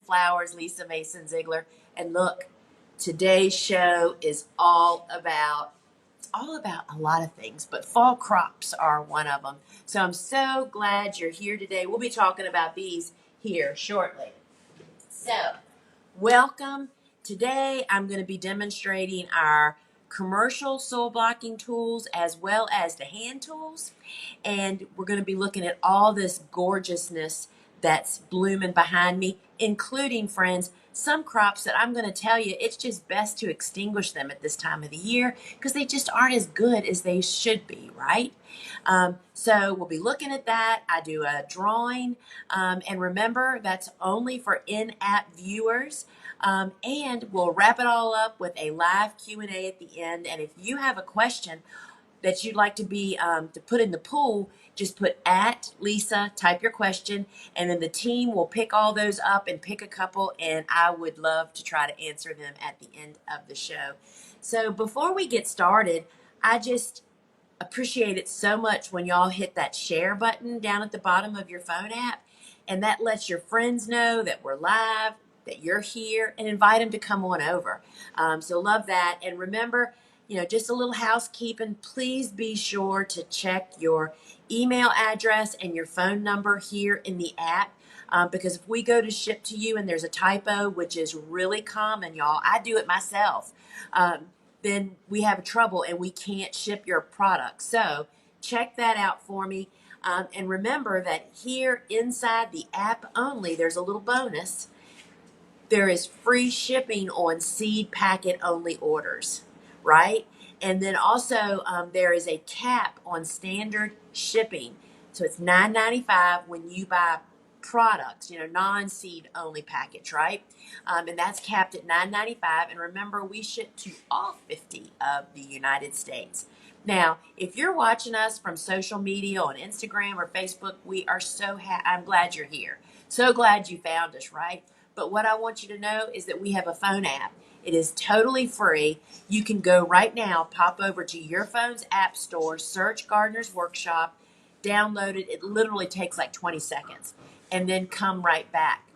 Flowers, Lisa Mason Ziegler. And look, today's show is all about a lot of things, but fall crops are one of them. So I'm so glad you're here today. We'll be talking about these here shortly. So, welcome. Today I'm going to be demonstrating our commercial soil blocking tools as well as the hand tools. And we're going to be looking at all this gorgeousness that's blooming behind me, including, friends, some crops that I'm going to tell you it's just best to extinguish them at this time of the year because they just aren't as good as they should be, right? So we'll be looking at that. I do a drawing, and remember that's only for in-app viewers. And we'll wrap it all up with a live Q&A at the end. And if you have a question that you'd like to be to put in the pool, just put @Lisa, type your question, and then the team will pick all those up and pick a couple, and I would love to try to answer them at the end of the show. So before we get started, I just appreciate it so much when y'all hit that share button down at the bottom of your phone app, and that lets your friends know that we're live, that you're here, and invite them to come on over. So love that. And remember, just a little housekeeping, please be sure to check your email address and your phone number here in the app. Because if we go to ship to you and there's a typo, which is really common, y'all, I do it myself, then we have trouble and we can't ship your product. So check that out for me. And remember that here inside the app only, there's a little bonus. There is free shipping on seed packet only orders, right? And then also there is a cap on standard shipping. So it's $9.95 when you buy products, non-seed only package, right? And that's capped at $9.95. And remember, we ship to all 50 of the United States. Now, if you're watching us from social media on Instagram or Facebook, we are I'm glad you're here. So glad you found us, right? But what I want you to know is that we have a phone app. It is totally free. You can go right now, pop over to your phone's app store, search Gardener's Workshop, download it. It literally takes like 20 seconds, and then come right back.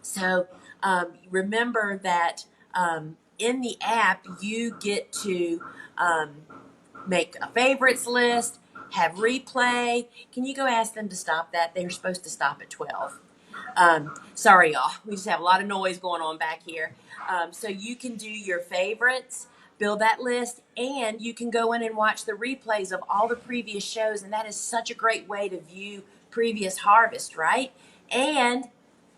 So remember that in the app, you get to make a favorites list, have replay. Can you go ask them to stop that? They're supposed to stop at 12. Sorry, y'all. We just have a lot of noise going on back here. So you can do your favorites, build that list, and you can go in and watch the replays of all the previous shows. And that is such a great way to view previous harvest, right? And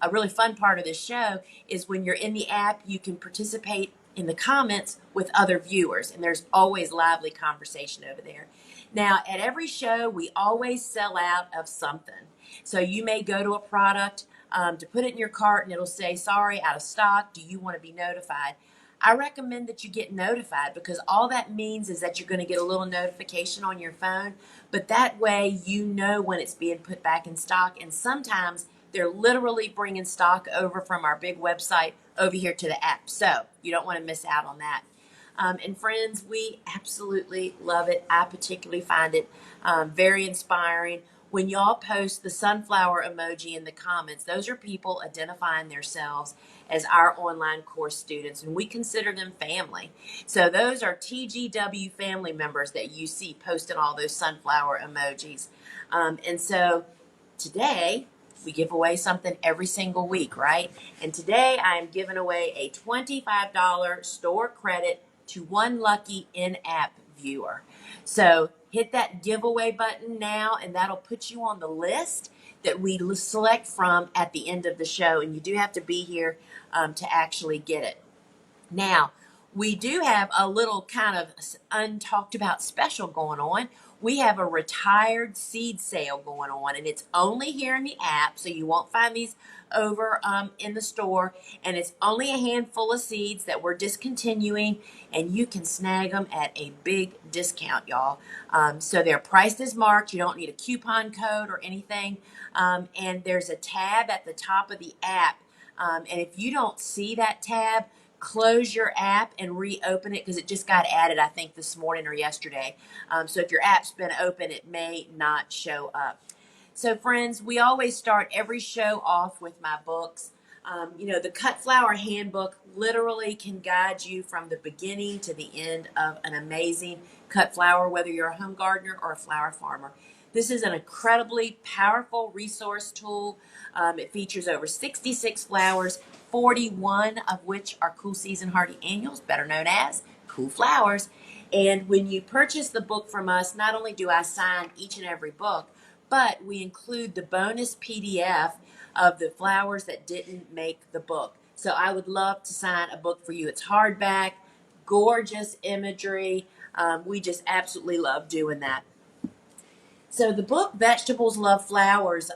a really fun part of this show is when you're in the app, you can participate in the comments with other viewers. And there's always lively conversation over there. Now, at every show, we always sell out of something. So you may go to a product to put it in your cart and it'll say, sorry, out of stock. Do you want to be notified? I recommend that you get notified because all that means is that you're going to get a little notification on your phone. But that way you know when it's being put back in stock. And sometimes they're literally bringing stock over from our big website over here to the app. So you don't want to miss out on that. And friends, we absolutely love it. I particularly find it very inspiring. When y'all post the sunflower emoji in the comments, those are people identifying themselves as our online course students, and we consider them family. So those are TGW family members that you see posting all those sunflower emojis. And so today, we give away something every single week, right? And today I am giving away a $25 store credit to one lucky in-app viewer. So hit that giveaway button now, and that'll put you on the list that we select from at the end of the show. And you do have to be here to actually get it. Now, we do have a little kind of untalked about special going on. We have a retired seed sale going on, and it's only here in the app, so you won't find these over in the store. And it's only a handful of seeds that we're discontinuing, and you can snag them at a big discount, y'all. So they're priced as marked. You don't need a coupon code or anything. And there's a tab at the top of the app. And if you don't see that tab, close your app and reopen it because it just got added, I think, this morning or yesterday. So if your app's been open, it may not show up. So friends, we always start every show off with my books. The Cut Flower Handbook literally can guide you from the beginning to the end of an amazing cut flower, whether you're a home gardener or a flower farmer. This is an incredibly powerful resource tool. It features over 66 flowers, 41 of which are cool season hardy annuals, better known as cool flowers. And when you purchase the book from us, not only do I sign each and every book, but we include the bonus PDF of the flowers that didn't make the book. So I would love to sign a book for you. It's hardback, gorgeous imagery. We just absolutely love doing that. So the book Vegetables Love Flowers,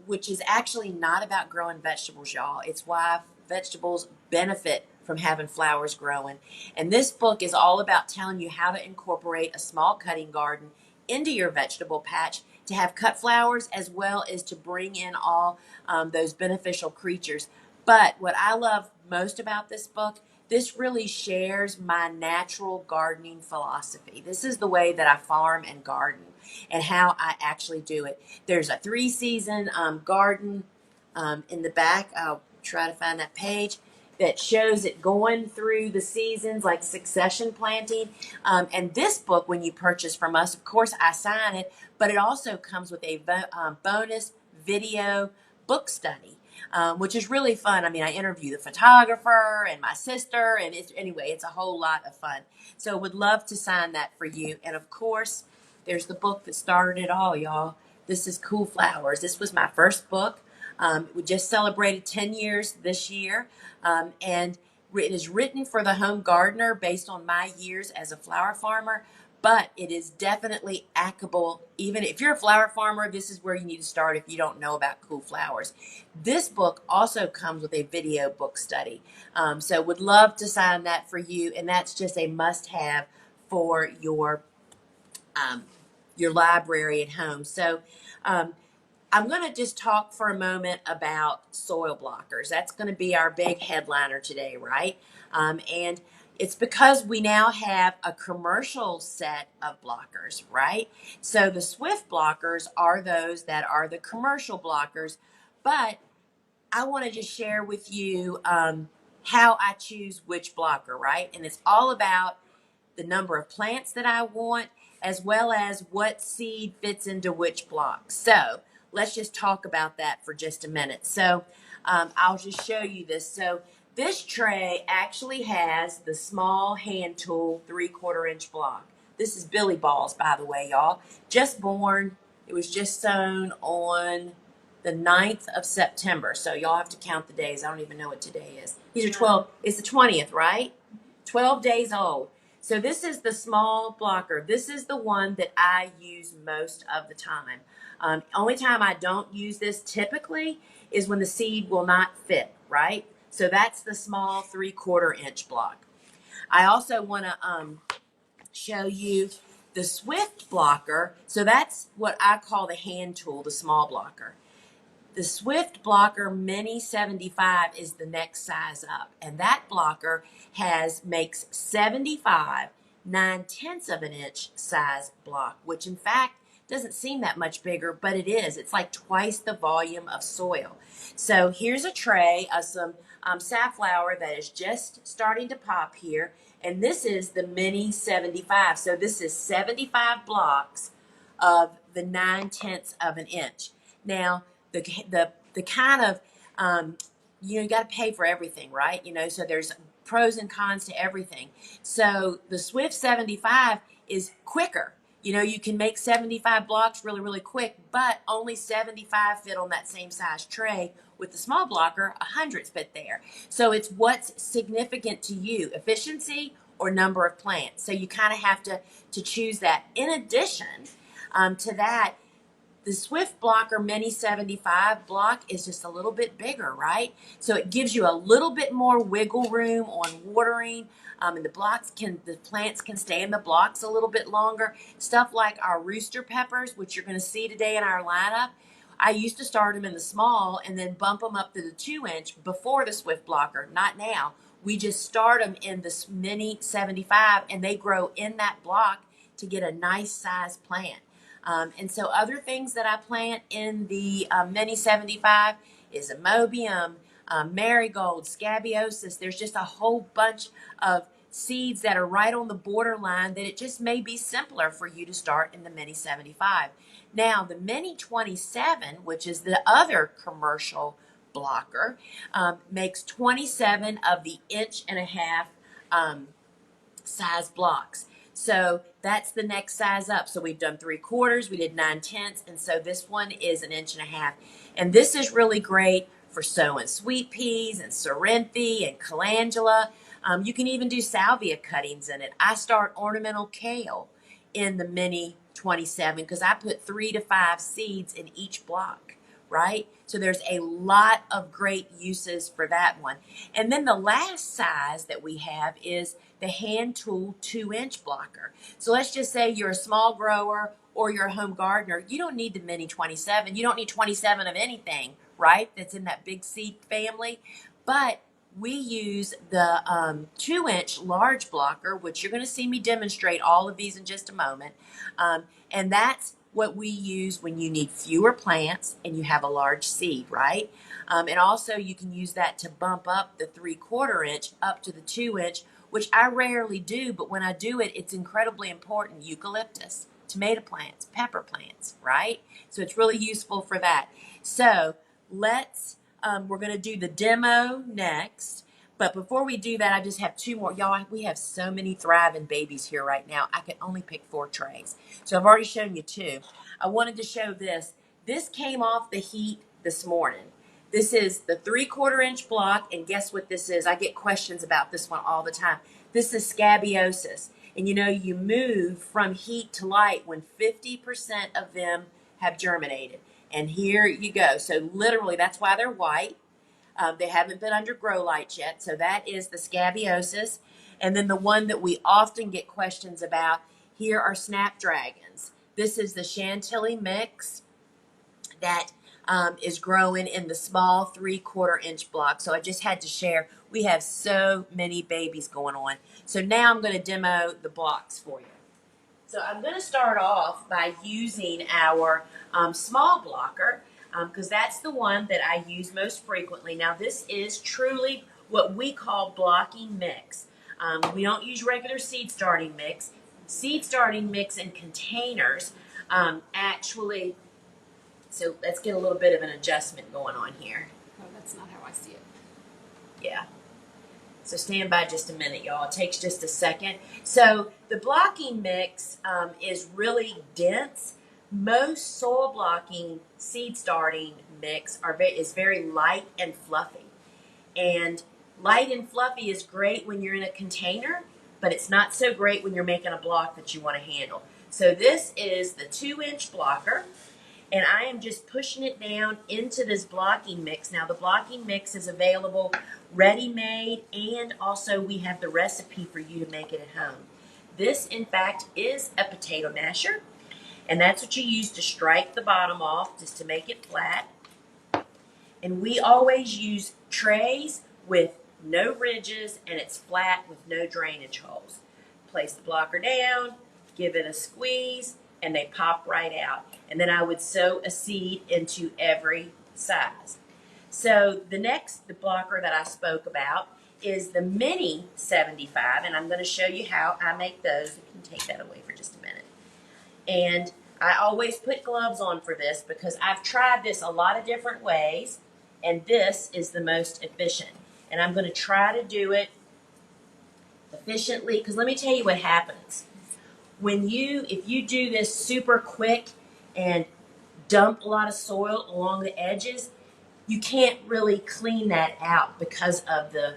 which is actually not about growing vegetables, y'all. It's why vegetables benefit from having flowers growing. And this book is all about telling you how to incorporate a small cutting garden into your vegetable patch to have cut flowers as well as to bring in all those beneficial creatures. But what I love most about this book, this really shares my natural gardening philosophy. This is the way that I farm and garden and how I actually do it. There's a 3-season garden in the back. I'll try to find that page that shows it going through the seasons, like succession planting. And this book, when you purchase from us, of course, I sign it, but it also comes with a bonus video book study, which is really fun. I mean, I interview the photographer and my sister, and it's a whole lot of fun. So would love to sign that for you. And of course, there's the book that started it all, y'all. This is Cool Flowers. This was my first book. We just celebrated 10 years this year, and it is written for the home gardener based on my years as a flower farmer, but it is definitely applicable. Even if you're a flower farmer, this is where you need to start if you don't know about cool flowers. This book also comes with a video book study, so would love to sign that for you, and that's just a must-have for your library at home. So I'm going to just talk for a moment about soil blockers. That's going to be our big headliner today, right? And it's because we now have a commercial set of blockers, right? So the Swift blockers are those that are the commercial blockers, but I want to just share with you how I choose which blocker, right? And it's all about the number of plants that I want, as well as what seed fits into which block. So let's just talk about that for just a minute. So I'll just show you this. So this tray actually has the small hand tool 3/4 inch block. This is Billy Balls, by the way, y'all. Just born. It was just sown on the 9th of September. So y'all have to count the days. I don't even know what today is. These are 12. It's the 20th, right? 12 days old. So this is the small blocker. This is the one that I use most of the time. Only time I don't use this typically is when the seed will not fit, right? So that's the small 3/4 inch block. I also want to show you the Swift blocker. So that's what I call the hand tool, the small blocker. The Swift Blocker Mini 75 is the next size up, and that blocker makes 75 9/10 of an inch size block, which in fact doesn't seem that much bigger, but it is. It's like twice the volume of soil. So here's a tray of some safflower that is just starting to pop here, and this is the Mini 75. So this is 75 blocks of the 9/10 of an inch. Now, the kind of you got to pay for everything, right? So there's pros and cons to everything. So the Swift 75 is quicker. You can make 75 blocks really, really quick, but only 75 fit on that same size tray. With the small blocker, 100 fit there. So it's what's significant to you, efficiency or number of plants. So you kind of have to choose that. In addition to that, the Swift Blocker Mini 75 block is just a little bit bigger, right? So it gives you a little bit more wiggle room on watering, and the plants can stay in the blocks a little bit longer. Stuff like our rooster peppers, which you're going to see today in our lineup. I used to start them in the small and then bump them up to the 2-inch before the Swift Blocker. Not now. We just start them in the Mini 75, and they grow in that block to get a nice size plant. And so other things that I plant in the Mini 75 is amobium, marigold, scabious. There's just a whole bunch of seeds that are right on the borderline that it just may be simpler for you to start in the Mini 75. Now, the Mini 27, which is the other commercial blocker, makes 27 of the 1.5 inch size blocks. So that's the next size up. So we've done 3/4, we did 9/10, and so this one is 1.5 inches. And this is really great for sowing sweet peas and sorrenthy and calendula. You can even do salvia cuttings in it. I start ornamental kale in the Mini 27 because I put 3 to 5 seeds in each block, right? So there's a lot of great uses for that one. And then the last size that we have is the hand tool 2-inch blocker. So let's just say you're a small grower or you're a home gardener. You don't need the Mini 27. You don't need 27 of anything, right? That's in that big seed family. But we use the 2-inch large blocker, which you're going to see me demonstrate all of these in just a moment. And that's what we use when you need fewer plants and you have a large seed, right? And also you can use that to bump up the 3/4 inch up to the 2-inch, which I rarely do, but when I do it, it's incredibly important. Eucalyptus, tomato plants, pepper plants, right? So it's really useful for that. So we're going to do the demo next. But before we do that, I just have 2 more. Y'all, we have so many thriving babies here right now. I can only pick 4 trays. So I've already shown you 2. I wanted to show this. This came off the heat this morning. This is the 3/4 inch block, and guess what this is? I get questions about this one all the time. This is scabious. And you move from heat to light when 50% of them have germinated. And here you go. So literally, that's why they're white. They haven't been under grow lights yet. So that is the scabious. And then the one that we often get questions about, here are snapdragons. This is the Chantilly mix that is growing in the small 3/4 inch block. So I just had to share. We have so many babies going on. So now I'm going to demo the blocks for you. So I'm going to start off by using our small blocker because that's the one that I use most frequently. Now this is truly what we call blocking mix. We don't use regular seed starting mix. Seed starting mix in containers actually, so let's get a little bit of an adjustment going on here. Oh, that's not how I see it. Yeah. So stand by just a minute, y'all. It takes just a second. So the blocking mix is really dense. Most soil blocking seed starting mix is very light and fluffy. And light and fluffy is great when you're in a container, but it's not so great when you're making a block that you want to handle. So this is the 2-inch blocker. And I am just pushing it down into this blocking mix. Now, the blocking mix is available ready-made, and also we have the recipe for you to make it at home. This, in fact, is a potato masher, and that's what you use to strike the bottom off, just to make it flat. And we always use trays with no ridges, and it's flat with no drainage holes. Place the blocker down, give it a squeeze, and they pop right out. And then I would sow a seed into every size. So the blocker that I spoke about is the Mini 75, and I'm going to show you how I make those. You can take that away for just a minute. And I always put gloves on for this because I've tried this a lot of different ways, and this is the most efficient. And I'm going to try to do it efficiently because let me tell you what happens. If you do this super quick and dump a lot of soil along the edges, you can't really clean that out because of the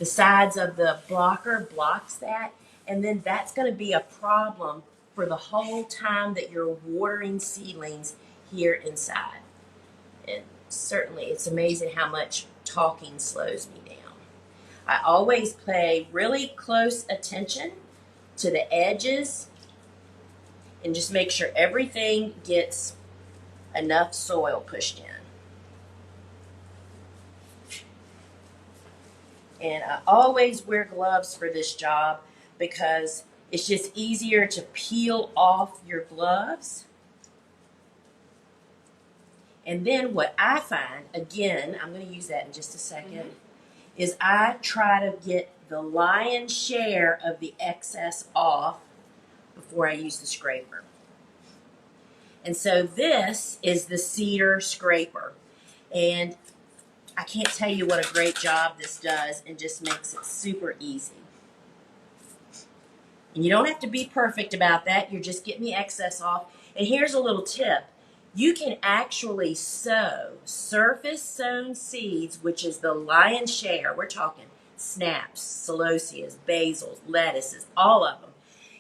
sides of the blocker blocks that, and then that's going to be a problem for the whole time that you're watering seedlings here inside. And certainly it's amazing how much talking slows me down. I always pay really close attention to the edges and just make sure everything gets enough soil pushed in. And I always wear gloves for this job because it's just easier to peel off your gloves And then what I find, again, I'm going to use that in just a second, is I try to get the lion's share of the excess off before I use the scraper. And so this is the cedar scraper. And I can't tell you what a great job this does and just makes it super easy. And you don't have to be perfect about that. You're just getting the excess off. And here's a little tip. You can actually sow surface sown seeds, which is the lion's share. We're talking snaps, celosias, basils, lettuces, all of them.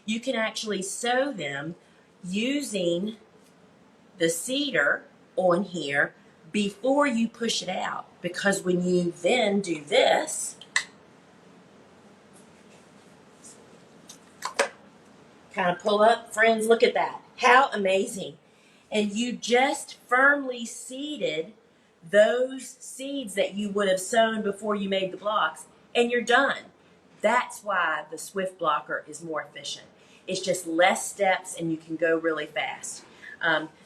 You can actually sow them using the cedar on here before you push it out. Because when you then do this, kind of pull up, friends, look at that. How amazing. And you just firmly seeded those seeds that you would have sown before you made the blocks, and you're done. That's why the Swift Blocker is more efficient. It's just less steps, and you can go really fast.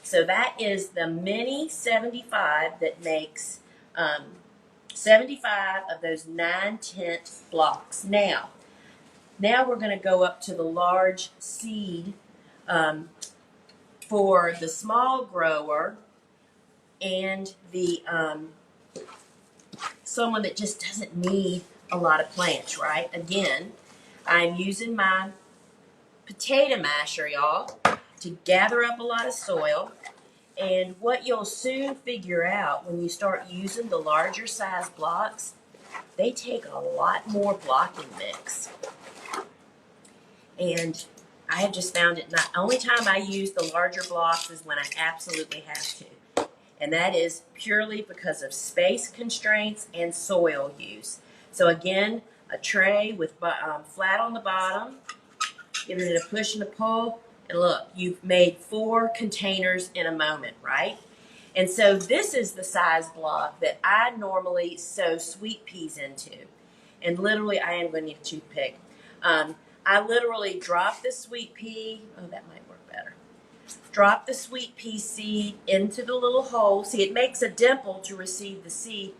So that is the Mini 75 that makes 75 of those 9/10 blocks. Now we're going to go up to the large seed for the small grower and the someone that just doesn't need a lot of plants, right? Again, I'm using my potato masher, y'all, to gather up a lot of soil. And what you'll soon figure out when you start using the larger size blocks, they take a lot more blocking mix. And I have just found it, not only time I use the larger blocks is when I absolutely have to. And that is purely because of space constraints and soil use. So again, a tray with flat on the bottom, give it a push and a pull, and look, you've made 4 containers in a moment, right? And so this is the size block that I normally sow sweet peas into. And literally, I am going to need a toothpick. I literally drop the sweet pea. Oh, that might work better. Drop the sweet pea seed into the little hole. See, it makes a dimple to receive the seed.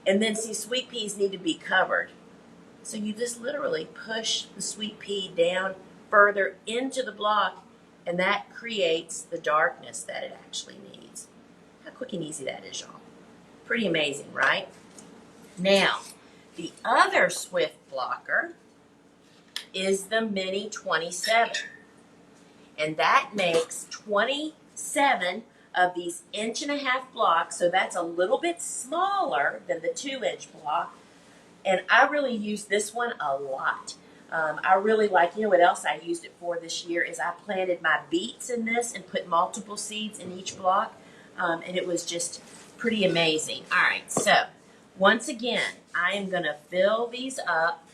And then, see, sweet peas need to be covered. So you just literally push the sweet pea down further into the block, and that creates the darkness that it actually needs. How quick and easy that is, y'all. Pretty amazing, right? Now, the other Swift Blocker is the Mini 27. And that makes 27 of these 1.5-inch blocks. So that's a little bit smaller than the 2-inch block. And I really use this one a lot. I really like, you know what else I used it for this year is I planted my beets in this and put multiple seeds in each block. And it was just pretty amazing. All right, so once again, I am going to fill these up.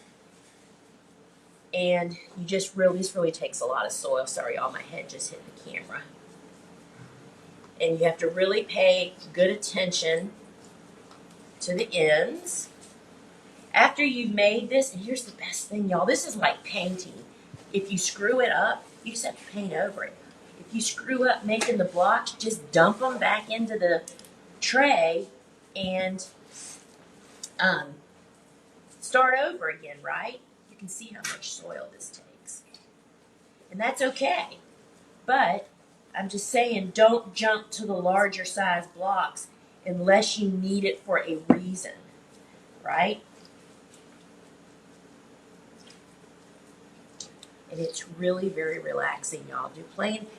And you just really, this really takes a lot of soil. Sorry, y'all, my head just hit the camera. And you have to really pay good attention to the ends. After you've made this, and here's the best thing, y'all, this is like painting. If you screw it up, you just have to paint over it. If you screw up making the blocks, just dump them back into the tray and start over again, right? You can see how much soil this takes. And that's okay. But I'm just saying, don't jump to the larger size blocks unless you need it for a reason, right? And it's really very relaxing, y'all.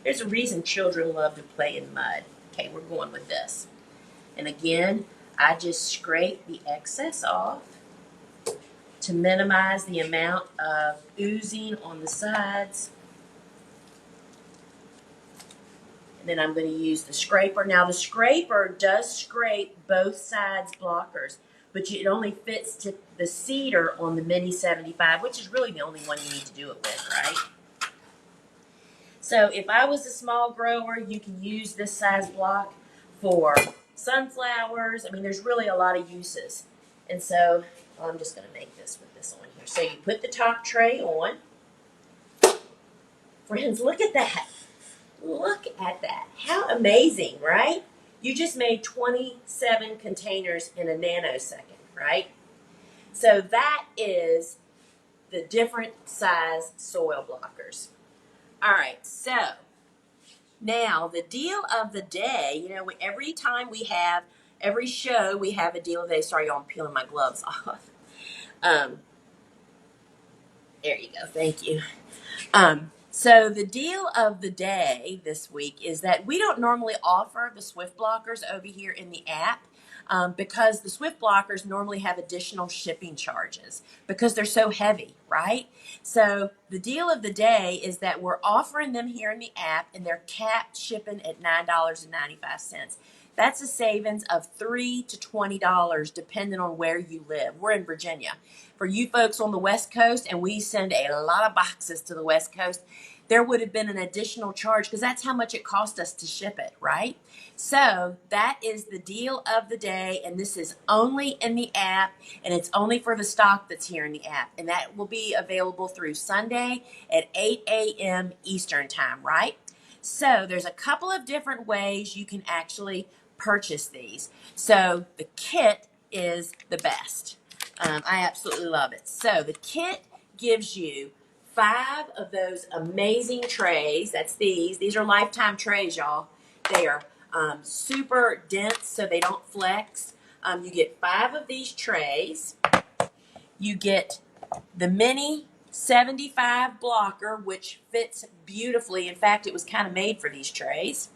There's a reason children love to play in mud. Okay, we're going with this. And again, I just scrape the excess off to minimize the amount of oozing on the sides. And then I'm going to use the scraper. Now the scraper does scrape both sides blockers, but it only fits to the cedar on the Mini 75, which is really the only one you need to do it with, right? So if I was a small grower, you can use this size block for sunflowers. I mean, there's really a lot of uses. And so I'm just going to make this with this on here. So you put the top tray on. Friends, look at that. Look at that. How amazing, right? You just made 27 containers in a nanosecond, right? So that is the different size soil blockers. All right, so now the deal of the day, you know, every time we have, every show we have a deal of the day. Sorry, y'all, I'm peeling my gloves off. There you go, thank you. So the deal of the day this week is that we don't normally offer the Swift blockers over here in the app because the Swift blockers normally have additional shipping charges because they're so heavy, right? So the deal of the day is that we're offering them here in the app and they're capped shipping at $9.95. That's a savings of $3 to $20 depending on where you live. We're in Virginia. For you folks on the West Coast, and we send a lot of boxes to the West Coast, there would have been an additional charge because that's how much it cost us to ship it, right? So that is the deal of the day, and this is only in the app, and it's only for the stock that's here in the app, and that will be available through Sunday at 8 a.m. Eastern time, right? So there's a couple of different ways you can actually purchase these. So the kit is the best. I absolutely love it. So the kit gives you 5 of those amazing trays. That's these. These are lifetime trays, y'all. They are super dense so they don't flex. You get 5 of these trays. You get the mini 75 blocker, which fits beautifully. In fact, it was kind of made for these trays.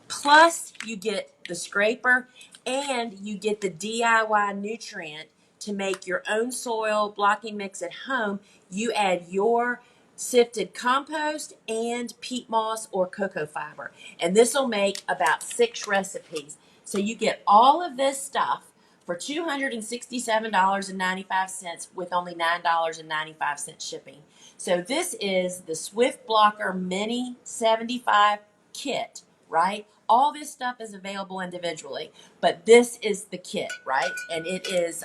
Plus, you get the scraper and you get the DIY nutrient to make your own soil blocking mix at home. You add your sifted compost and peat moss or cocoa fiber. And this will make about 6 recipes. So you get all of this stuff for $267.95 with only $9.95 shipping. So this is the Swift Blocker Mini 75 kit, right? All this stuff is available individually, but this is the kit, right? And it is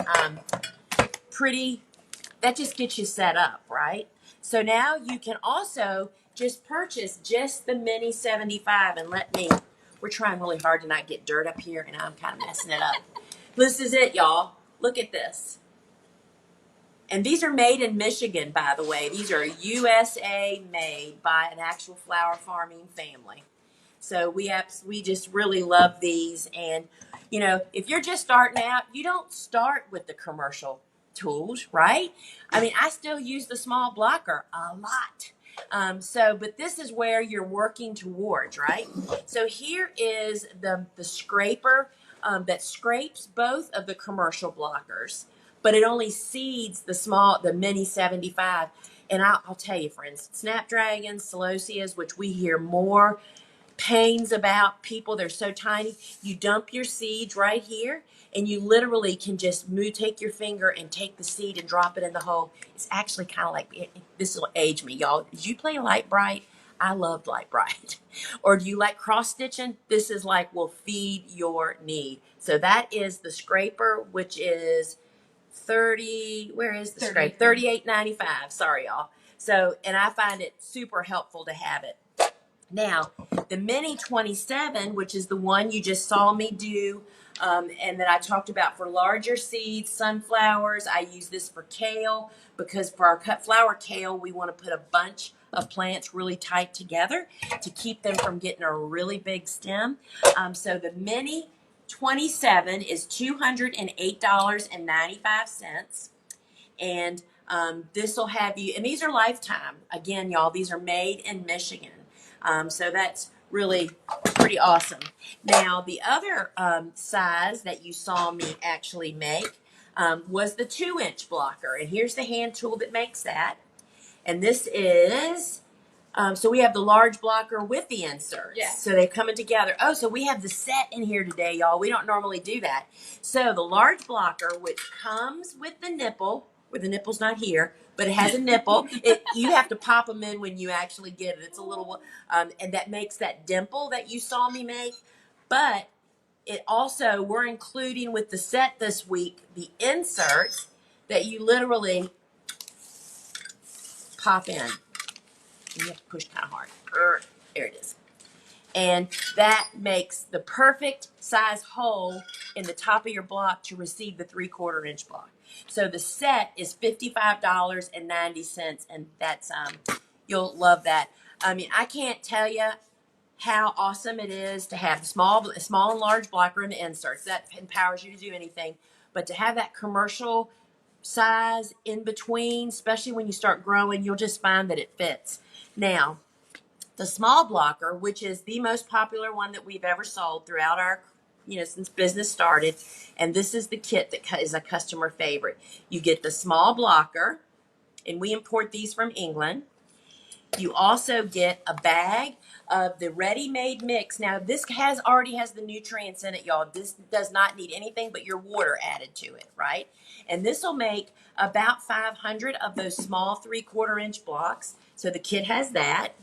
pretty, that just gets you set up, right? So now you can also just purchase just the Mini 75 and we're trying really hard to not get dirt up here and I'm kind of messing it up. This is it, y'all. Look at this. And these are made in Michigan, by the way. These are USA made by an actual flower farming family. So we just really love these. And, you know, if you're just starting out, you don't start with the commercial tools, right? I mean, I still use the small blocker a lot. But this is where you're working towards, right? So here is the scraper that scrapes both of the commercial blockers, but it only seeds the mini 75. And I'll tell you, friends, snapdragons, celosias, which we hear more pains about people, they're so tiny. You dump your seeds right here and you literally can just take your finger and take the seed and drop it in the hole. It's actually kind of like, this will age me, y'all. Did you play Light Bright? I loved Light Bright. Or do you like cross stitching? This is like will feed your need. So that is the scraper, which is 30, where is the scraper? $38.95. Sorry, y'all. So, and I find it super helpful to have it. Now, the Mini 27, which is the one you just saw me do, and that I talked about for larger seeds, sunflowers. I use this for kale because for our cut flower kale, we want to put a bunch of plants really tight together to keep them from getting a really big stem. So the Mini 27 is $208.95. And this will have you, and these are lifetime. Again, y'all, these are made in Michigan. So that's really pretty awesome. Now, the other size that you saw me actually make was the 2-inch blocker. And here's the hand tool that makes that. And this is, so we have the large blocker with the inserts. Yeah. So they're coming together. Oh, so we have the set in here today, y'all. We don't normally do that. So the large blocker, which comes with the nipple, where the nipple's not here, but it has a nipple. You have to pop them in when you actually get it. It's a little, and that makes that dimple that you saw me make. But it also, we're including with the set this week, the inserts that you literally pop in. You have to push kind of hard. There it is. And that makes the perfect size hole in the top of your block to receive the 3/4 inch block. So the set is $55.90, and that's you'll love that. I mean, I can't tell you how awesome it is to have the small and large blocker and the inserts. That empowers you to do anything. But to have that commercial size in between, especially when you start growing, you'll just find that it fits. Now, the small blocker, which is the most popular one that we've ever sold throughout our, since business started, and this is the kit that is a customer favorite. You get the small blocker, and we import these from England. You also get a bag of the ready-made mix. Now, this already has the nutrients in it, y'all. This does not need anything but your water added to it, right? And this will make about 500 of those small 3/4 inch blocks. So the kit has that.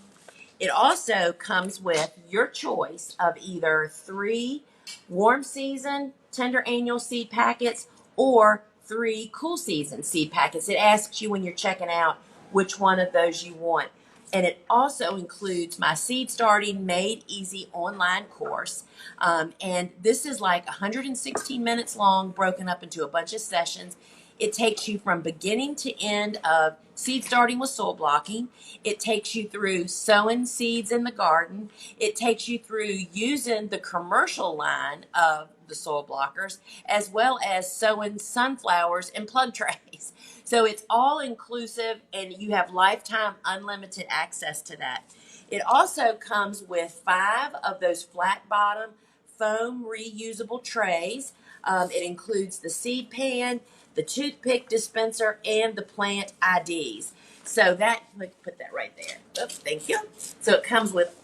It also comes with your choice of either 3 warm season tender annual seed packets or 3 cool season seed packets. It asks you when you're checking out which one of those you want. And it also includes my seed starting made easy online course. And this is like 116 minutes long, broken up into a bunch of sessions. It takes you from beginning to end of seed starting with soil blocking. It takes you through sowing seeds in the garden. It takes you through using the commercial line of the soil blockers, as well as sowing sunflowers and plug trays. So it's all inclusive, and you have lifetime unlimited access to that. It also comes with 5 of those flat bottom foam reusable trays. It includes the seed pan, the toothpick dispenser, and the plant IDs. So that, let me put that right there. Oops, thank you. So it comes with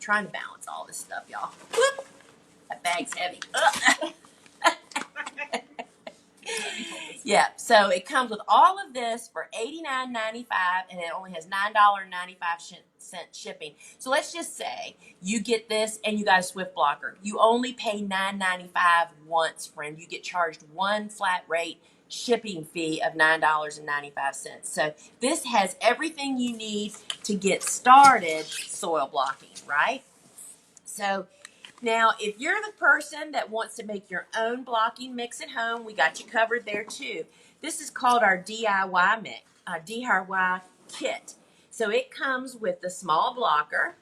trying to balance all this stuff, y'all. Whoop, that bag's heavy. Yeah, so it comes with all of this for $89.95, and it only has $9.95 shipping. So let's just say you get this and you got a Swift blocker. You only pay $9.95 once, friend. You get charged one flat rate shipping fee of $9.95. So this has everything you need to get started soil blocking, right? So now, if you're the person that wants to make your own blocking mix at home, we got you covered there too. This is called our DIY mix, DIY kit. So it comes with the small blocker.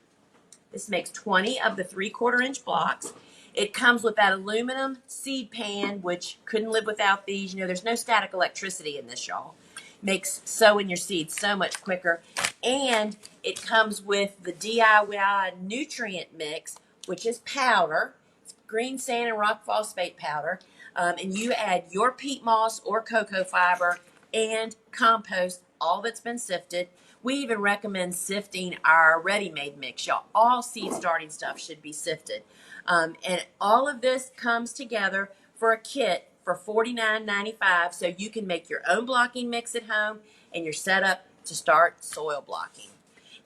This makes 20 of the 3/4 inch blocks. It comes with that aluminum seed pan, which couldn't live without these. There's no static electricity in this, y'all. Makes sowing your seeds so much quicker. And it comes with the DIY nutrient mix, which is powder. It's green sand and rock phosphate powder. And you add your peat moss or cocoa fiber and compost, all that's been sifted. We even recommend sifting our ready-made mix, y'all. All seed starting stuff should be sifted. And all of this comes together for a kit for $49.95, so you can make your own blocking mix at home and you're set up to start soil blocking.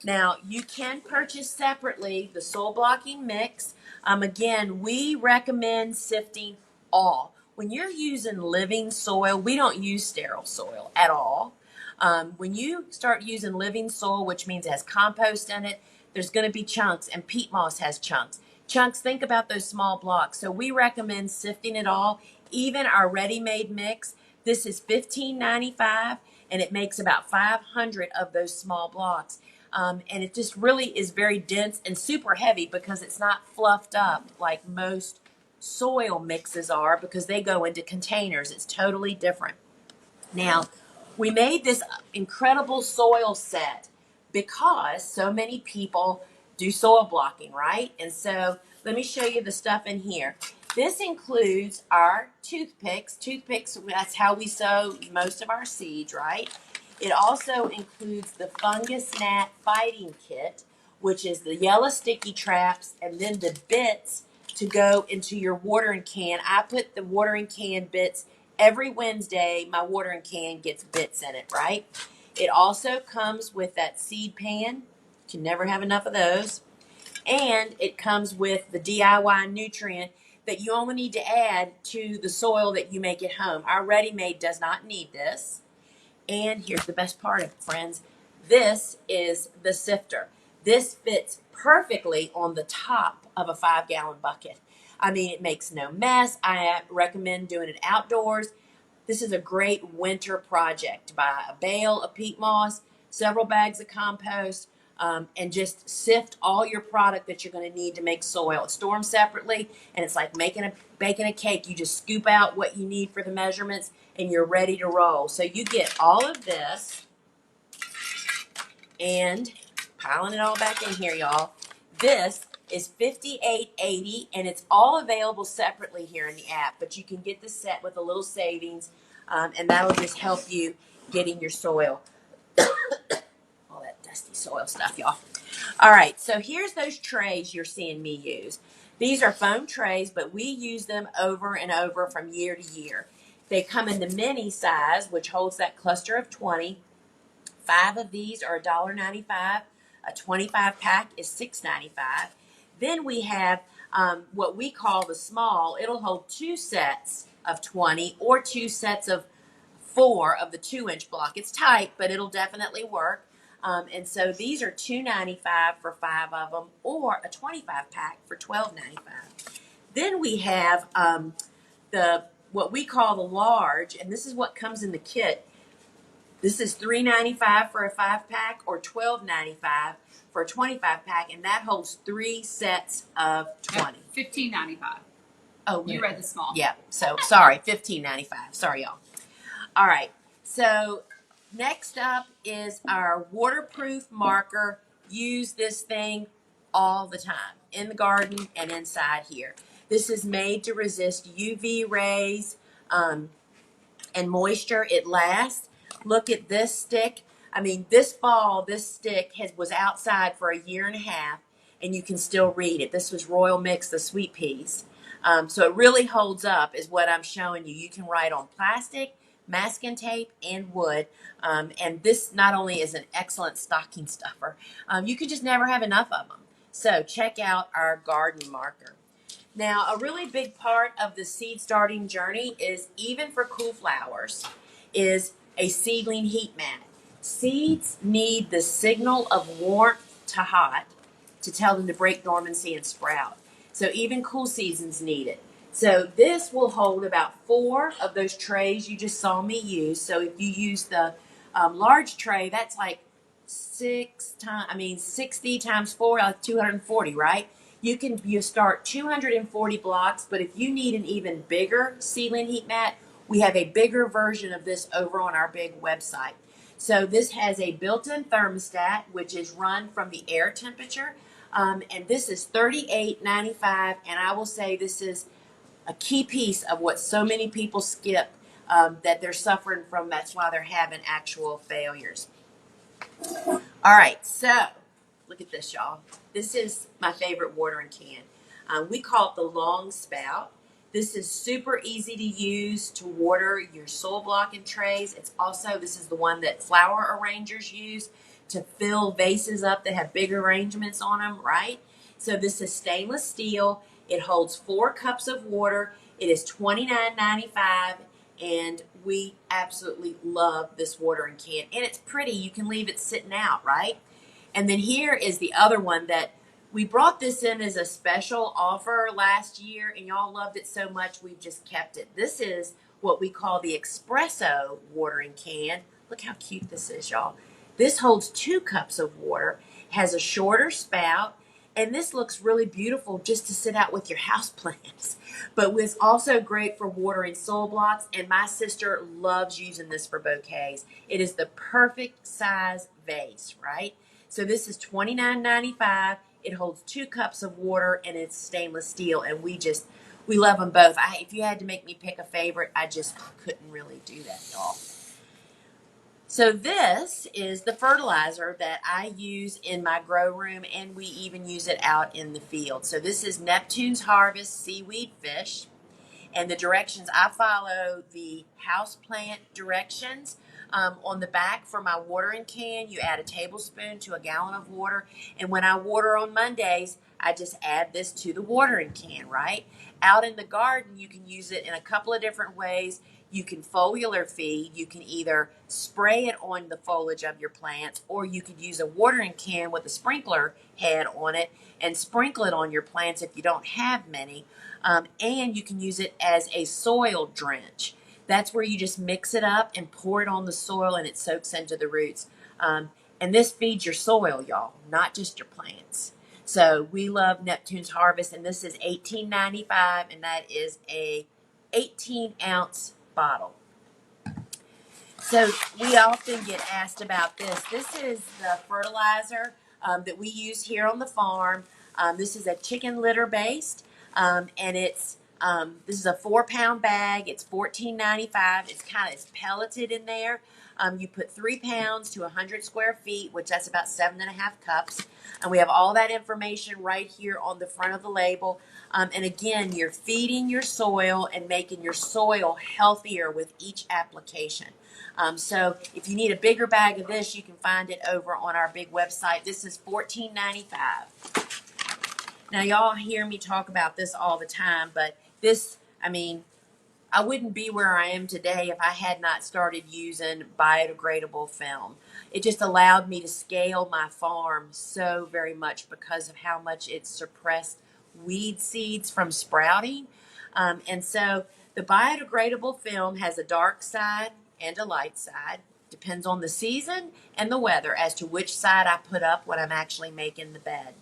Now, you can purchase separately the soil blocking mix. Again, we recommend sifting all. When you're using living soil, we don't use sterile soil at all. When you start using living soil, which means it has compost in it, there's going to be chunks, and peat moss has chunks. Chunks, think about those small blocks. So we recommend sifting it all, even our ready-made mix. This is $15.95, and it makes about 500 of those small blocks. And it just really is very dense and super heavy because it's not fluffed up like most soil mixes are, because they go into containers. It's totally different. Now, we made this incredible soil set because so many people do soil blocking, right? And so let me show you the stuff in here. This includes our toothpicks. Toothpicks, that's how we sow most of our seeds, right? It also includes the fungus gnat fighting kit, which is the yellow sticky traps and then the bits to go into your watering can. I put the watering can bits every Wednesday. My watering can gets bits in it, right? It also comes with that seed pan. You can never have enough of those. And it comes with the DIY nutrient that you only need to add to the soil that you make at home. Our ready-made does not need this. And here's the best part of it, friends. This is the sifter. This fits perfectly on the top of a 5-gallon bucket. I mean, it makes no mess. I recommend doing it outdoors. This is a great winter project. Buy a bale of peat moss, several bags of compost, and just sift all your product that you're going to need to make soil. Store them separately, and it's like baking a cake. You just scoop out what you need for the measurements, and you're ready to roll. So you get all of this, and piling it all back in here, y'all. This is $58.80, and it's all available separately here in the app, but you can get the set with a little savings, and that'll just help you getting your soil. All that dusty soil stuff, y'all. All right, so here's those trays you're seeing me use. These are foam trays, but we use them over and over from year to year. They come in the mini size, which holds that cluster of 20. 5 of these are $1.95. A 25 pack is $6.95. Then we have what we call the small. It'll hold 2 sets of 20 or 2 sets of 4 of the 2-inch block. It's tight, but it'll definitely work. And so these are $2.95 for 5 of them, or a 25 pack for $12.95. Then we have what we call the large, and this is what comes in the kit. This is $3.95 for a 5-pack or $12.95 for a 25-pack, and that holds 3 sets of 20. $15.95. Oh, you read the small. Yeah. So sorry, $15.95. Sorry, y'all. All right. So next up is our waterproof marker. Use this thing all the time in the garden and inside here. This is made to resist UV rays and moisture. It lasts. Look at this stick. I mean, this fall, this stick was outside for a year and a half, and you can still read it. This was Royal Mix, the sweet peas. So it really holds up, is what I'm showing you. You can write on plastic, masking tape, and wood. And this not only is an excellent stocking stuffer, you could just never have enough of them. So check out our garden marker. Now, a really big part of the seed starting journey is, even for cool flowers, is a seedling heat mat. Seeds need the signal of warmth to hot to tell them to break dormancy and sprout. So even cool seasons need it. So this will hold about 4 of those trays you just saw me use. So if you use the large tray, that's like 60 times 4, like 240, right? You start 240 blocks, but if you need an even bigger seedling heat mat, we have a bigger version of this over on our big website. So this has a built-in thermostat, which is run from the air temperature, and this is $38.95, and I will say this is a key piece of what so many people skip, that they're suffering from. That's why they're having actual failures. All right, so look at this, y'all. This is my favorite watering can. We call it the long spout. This is super easy to use to water your soil blocking trays. This is the one that flower arrangers use to fill vases up that have big arrangements on them, right? So this is stainless steel. It holds 4 cups of water. It is $29.95, and we absolutely love this watering can. And it's pretty. You can leave it sitting out, right? And then here is the other one that we brought this in as a special offer last year, and y'all loved it so much we've just kept it. This is what we call the espresso watering can. Look how cute this is, y'all. This holds 2 cups of water, has a shorter spout, and this looks really beautiful just to sit out with your houseplants. But it's also great for watering soil blocks, and my sister loves using this for bouquets. It is the perfect size vase, right? So this is $29.95. It holds 2 cups of water, and it's stainless steel, and we love them both. If you had to make me pick a favorite, I just couldn't really do that, y'all. So this is the fertilizer that I use in my grow room, and we even use it out in the field. So this is Neptune's Harvest Seaweed Fish, and the directions, I follow the houseplant directions. On the back for my watering can, you add a tablespoon to a gallon of water, and when I water on Mondays, I just add this to the watering can, right? Out in the garden, you can use it in a couple of different ways. You can foliar feed. You can either spray it on the foliage of your plants, or you could use a watering can with a sprinkler head on it and sprinkle it on your plants if you don't have many. And you can use it as a soil drench. That's where you just mix it up and pour it on the soil and it soaks into the roots. And this feeds your soil, y'all, not just your plants. So we love Neptune's Harvest, and this is $18.95, and that is a 18-ounce bottle. So we often get asked about this. This is the fertilizer that we use here on the farm. This is a chicken litter based, and it's this is a 4-pound bag. It's $14.95. It's pelleted in there. You put 3 pounds to 100 square feet, which that's about 7.5 cups. And we have all that information right here on the front of the label. And again, you're feeding your soil and making your soil healthier with each application. So if you need a bigger bag of this, you can find it over on our big website. This is $14.95. Now, y'all hear me talk about this all the time, but this, I wouldn't be where I am today if I had not started using biodegradable film. It just allowed me to scale my farm so very much because of how much it suppressed weed seeds from sprouting. And so the biodegradable film has a dark side and a light side. Depends on the season and the weather as to which side I put up when I'm actually making the bed.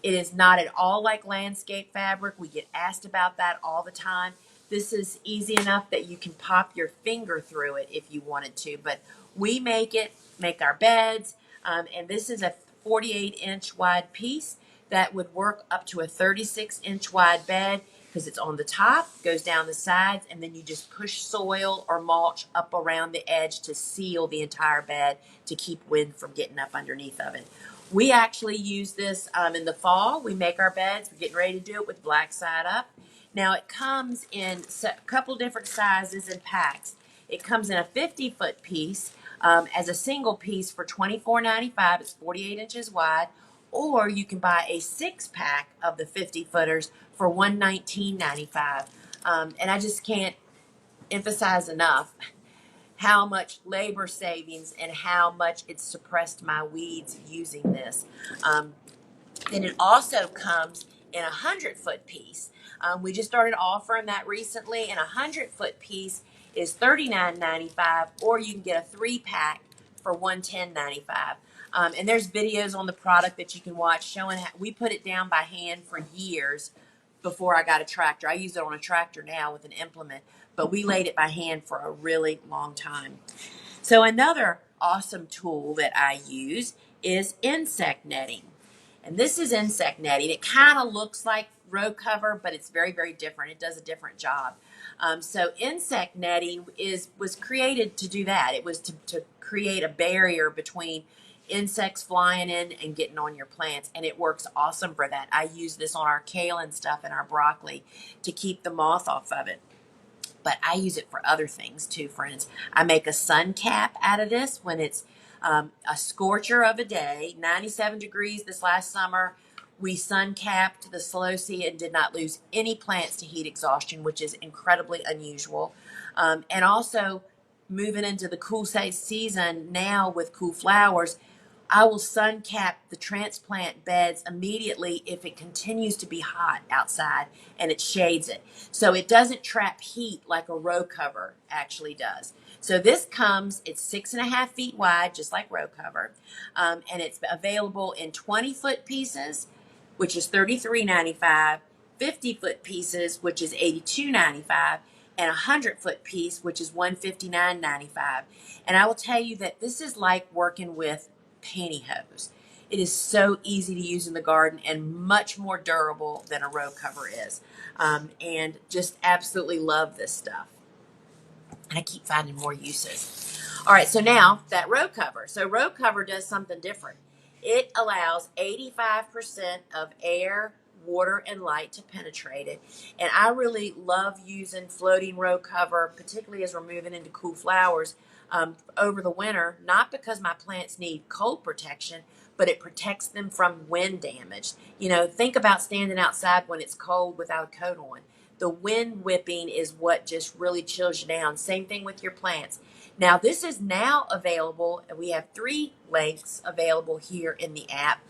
It is not at all like landscape fabric. We get asked about that all the time. This is easy enough that you can pop your finger through it if you wanted to, but we make our beds, and this is a 48-inch wide piece that would work up to a 36-inch wide bed because it's on the top, goes down the sides, and then you just push soil or mulch up around the edge to seal the entire bed to keep wind from getting up underneath of it. We actually use this in the fall. We make our beds. We're getting ready to do it with black side up. Now, it comes in a couple different sizes and packs. It comes in a 50-foot piece as a single piece for $24.95. It's 48 inches wide. Or you can buy a 6-pack of the 50-footers for $119.95. And I just can't emphasize enough how much labor savings and how much it suppressed my weeds using this. Then it also comes in a 100-foot piece. We just started offering that recently, and a 100-foot piece is $39.95, or you can get a 3-pack for $110.95. And there's videos on the product that you can watch showing how we put it down by hand for years before I got a tractor. I use it on a tractor now with an implement, but we laid it by hand for a really long time. So another awesome tool that I use is insect netting. And this is insect netting. It kind of looks like row cover, but it's very, very different. It does a different job. So insect netting was created to do that. It was to create a barrier between insects flying in and getting on your plants, and it works awesome for that. I use this on our kale and stuff and our broccoli to keep the moth off of it. But I use it for other things too, friends. I make a sun cap out of this when it's a scorcher of a day, 97 degrees this last summer. We sun capped the Celosia and did not lose any plants to heat exhaustion, which is incredibly unusual. And also moving into the cool season now with cool flowers, I will sun cap the transplant beds immediately if it continues to be hot outside and it shades it. So it doesn't trap heat like a row cover actually does. So this it's 6.5 feet wide, just like row cover. And it's available in 20-foot pieces, which is $33.95, 50-foot pieces, which is $82.95, and a 100-foot piece, which is $159.95. And I will tell you that this is like working with pantyhose. It is so easy to use in the garden and much more durable than a row cover is. And just absolutely love this stuff. And I keep finding more uses. All right, so now that row cover. So row cover does something different. It allows 85% of air, water, and light to penetrate it. And I really love using floating row cover, particularly as we're moving into cool flowers over the winter, not because my plants need cold protection, but it protects them from wind damage. You know, think about standing outside when it's cold without a coat on. The wind whipping is what just really chills you down. Same thing with your plants. Now, this is now available, and we have 3 lengths available here in the app.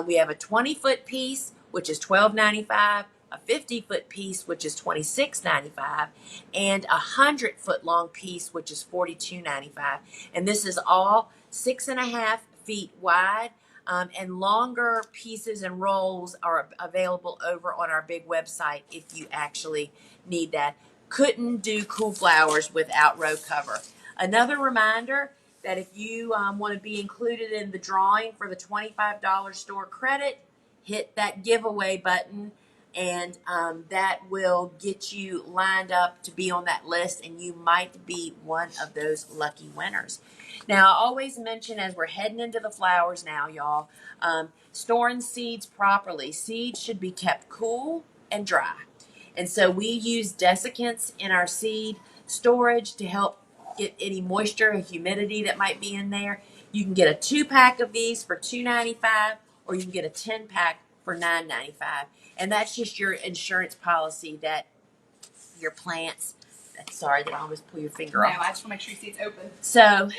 We have a 20-foot piece, which is $12.95, a 50-foot piece, which is $26.95, and a 100-foot long piece, which is $42.95. And this is all 6.5 feet wide. And longer pieces and rolls are available over on our big website if you actually need that. Couldn't do cool flowers without row cover. Another reminder that if you want to be included in the drawing for the $25 store credit, hit that giveaway button, and that will get you lined up to be on that list, and you might be one of those lucky winners. Now, I always mention as we're heading into the flowers now, y'all, storing seeds properly. Seeds should be kept cool and dry. And so we use desiccants in our seed storage to help get any moisture and humidity that might be in there. You can get a 2-pack of these for $2.95, or you can get a 10-pack for $9.95. And that's just your insurance policy that your plants, sorry, did I almost pull your finger off? No, I just want to make sure you see it's open. So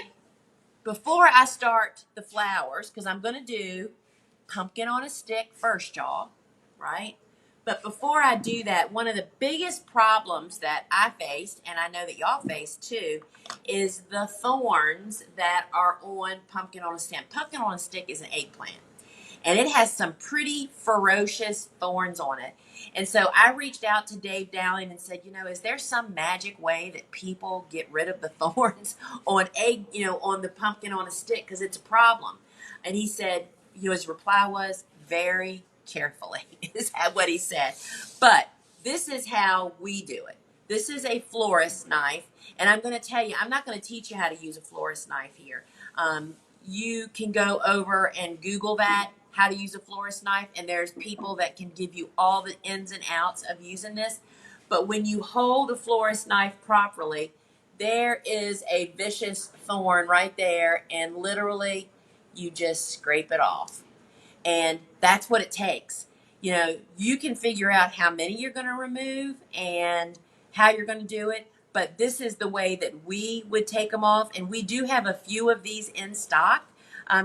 before I start the flowers, because I'm going to do pumpkin on a stick first, y'all, right? But before I do that, one of the biggest problems that I faced, and I know that y'all face too, is the thorns that are on pumpkin on a stem. Pumpkin on a stick is an eggplant, and it has some pretty ferocious thorns on it. And so I reached out to Dave Dowling and said, is there some magic way that people get rid of the thorns on on the pumpkin on a stick? Because it's a problem. And he said, his reply was, very carefully, is what he said. But this is how we do it. This is a florist knife. And I'm going to tell you, I'm not going to teach you how to use a florist knife here. You can go over and Google that, how to use a florist knife, and there's people that can give you all the ins and outs of using this. But when you hold a florist knife properly, there is a vicious thorn right there, and literally you just scrape it off. And that's what it takes. You can figure out how many you're going to remove and how you're going to do it, but this is the way that we would take them off. And we do have a few of these in stock.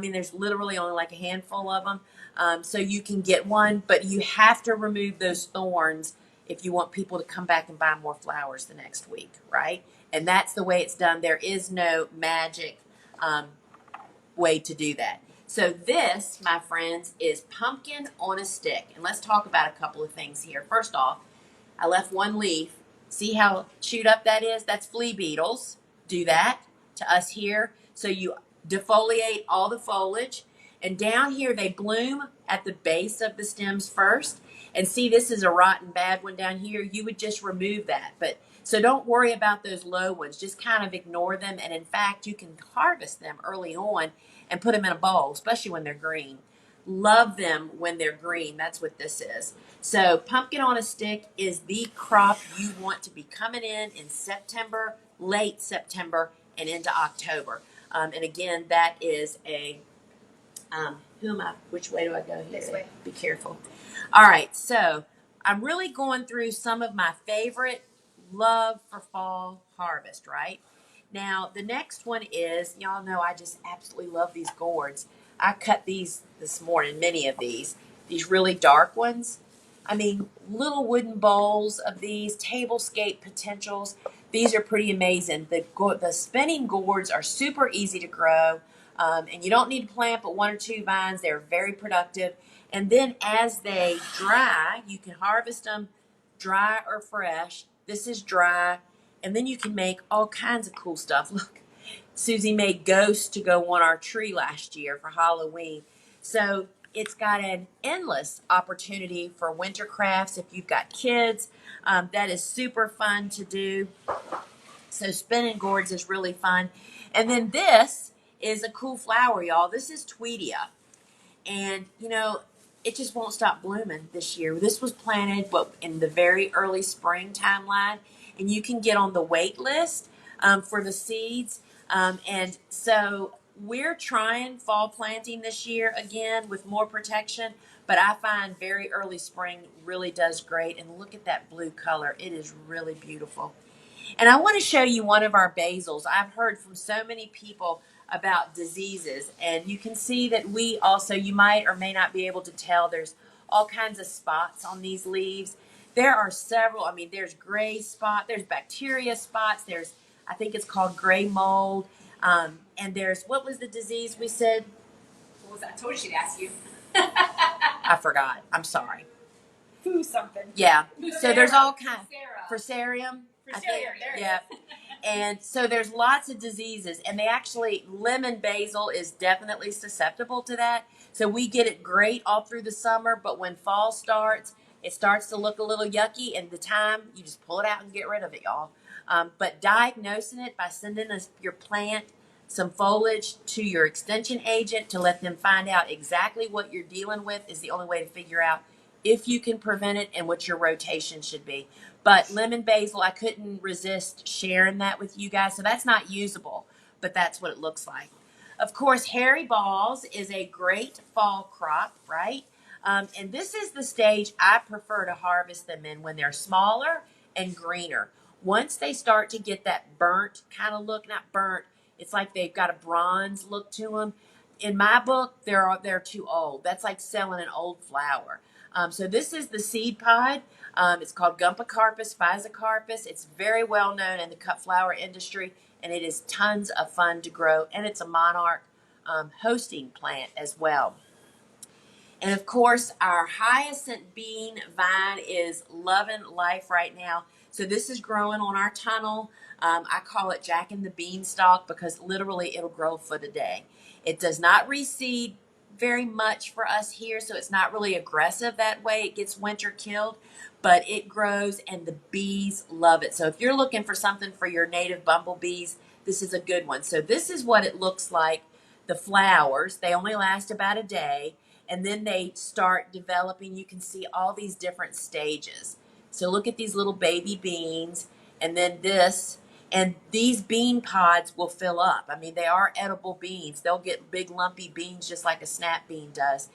There's literally only like a handful of them. So you can get one, but you have to remove those thorns if you want people to come back and buy more flowers the next week, right? And that's the way it's done. There is no magic way to do that. So this, my friends, is pumpkin on a stick. And let's talk about a couple of things here. First off, I left one leaf. See how chewed up that is? That's flea beetles. Do that to us here. So you defoliate all the foliage. And down here, they bloom at the base of the stems first. And see, this is a rotten bad one down here. You would just remove that. So don't worry about those low ones. Just kind of ignore them. And in fact, you can harvest them early on and put them in a bowl, especially when they're green. Love them when they're green. That's what this is. So pumpkin on a stick is the crop you want to be coming in September, late September, and into October. And again, that is a, which way do I go here? This way. Be careful. All right, so I'm really going through some of my favorite love for fall harvest, right? Now, the next one is, y'all know I just absolutely love these gourds. I cut these this morning, many of these really dark ones. Little wooden bowls of these, tablescape potentials. These are pretty amazing. The spinning gourds are super easy to grow, and you don't need to plant but 1 or 2 vines. They're very productive. And then as they dry, you can harvest them dry or fresh. This is dry. And then you can make all kinds of cool stuff. Look, Susie made ghosts to go on our tree last year for Halloween. So it's got an endless opportunity for winter crafts. If you've got kids, that is super fun to do. So spinning gourds is really fun. And then this is a cool flower, y'all. This is Tweedia. And, it just won't stop blooming this year. This was planted in the very early spring timeline. And you can get on the wait list for the seeds. And so we're trying fall planting this year again with more protection, but I find very early spring really does great. And look at that blue color. It is really beautiful. And I want to show you one of our basils. I've heard from so many people about diseases, and you can see that we also, you might or may not be able to tell, there's all kinds of spots on these leaves. There are several. I mean, there's gray spot, there's bacteria spots, there's, I think it's called gray mold, and there's, what was the disease we said? What was that? I told you she'd ask you. I forgot. I'm sorry. Foo something. Yeah. Fusarium. So there's all kinds. Fusarium. Fusarium. There Yeah. it is. And so there's lots of diseases, and they actually, lemon basil is definitely susceptible to that. So we get it great all through the summer, but when fall starts, it starts to look a little yucky, and the time you just pull it out and get rid of it, y'all. But diagnosing it by sending your plant some foliage to your extension agent to let them find out exactly what you're dealing with is the only way to figure out if you can prevent it and what your rotation should be. But lemon basil, I couldn't resist sharing that with you guys. So that's not usable, but that's what it looks like. Of course, hairy balls is a great fall crop, right? And this is the stage I prefer to harvest them in when they're smaller and greener. Once they start to get that burnt kind of look, not burnt, it's like they've got a bronze look to them. In my book, they're too old. That's like selling an old flower. So this is the seed pod. It's called Gumpacarpus physocarpus. It's very well known in the cut flower industry, and it is tons of fun to grow. And it's a monarch hosting plant as well. And of course, our hyacinth bean vine is loving life right now. So this is growing on our tunnel. I call it Jack and the Beanstalk because literally it'll grow a foot a day. It does not reseed very much for us here, so it's not really aggressive that way. It gets winter killed, but it grows and the bees love it. So if you're looking for something for your native bumblebees, this is a good one. So this is what it looks like. The flowers, they only last about a day, and then they start developing. You can see all these different stages. So look at these little baby beans, and then this, and these bean pods will fill up. I mean, they are edible beans. They'll get big lumpy beans just like a snap bean does.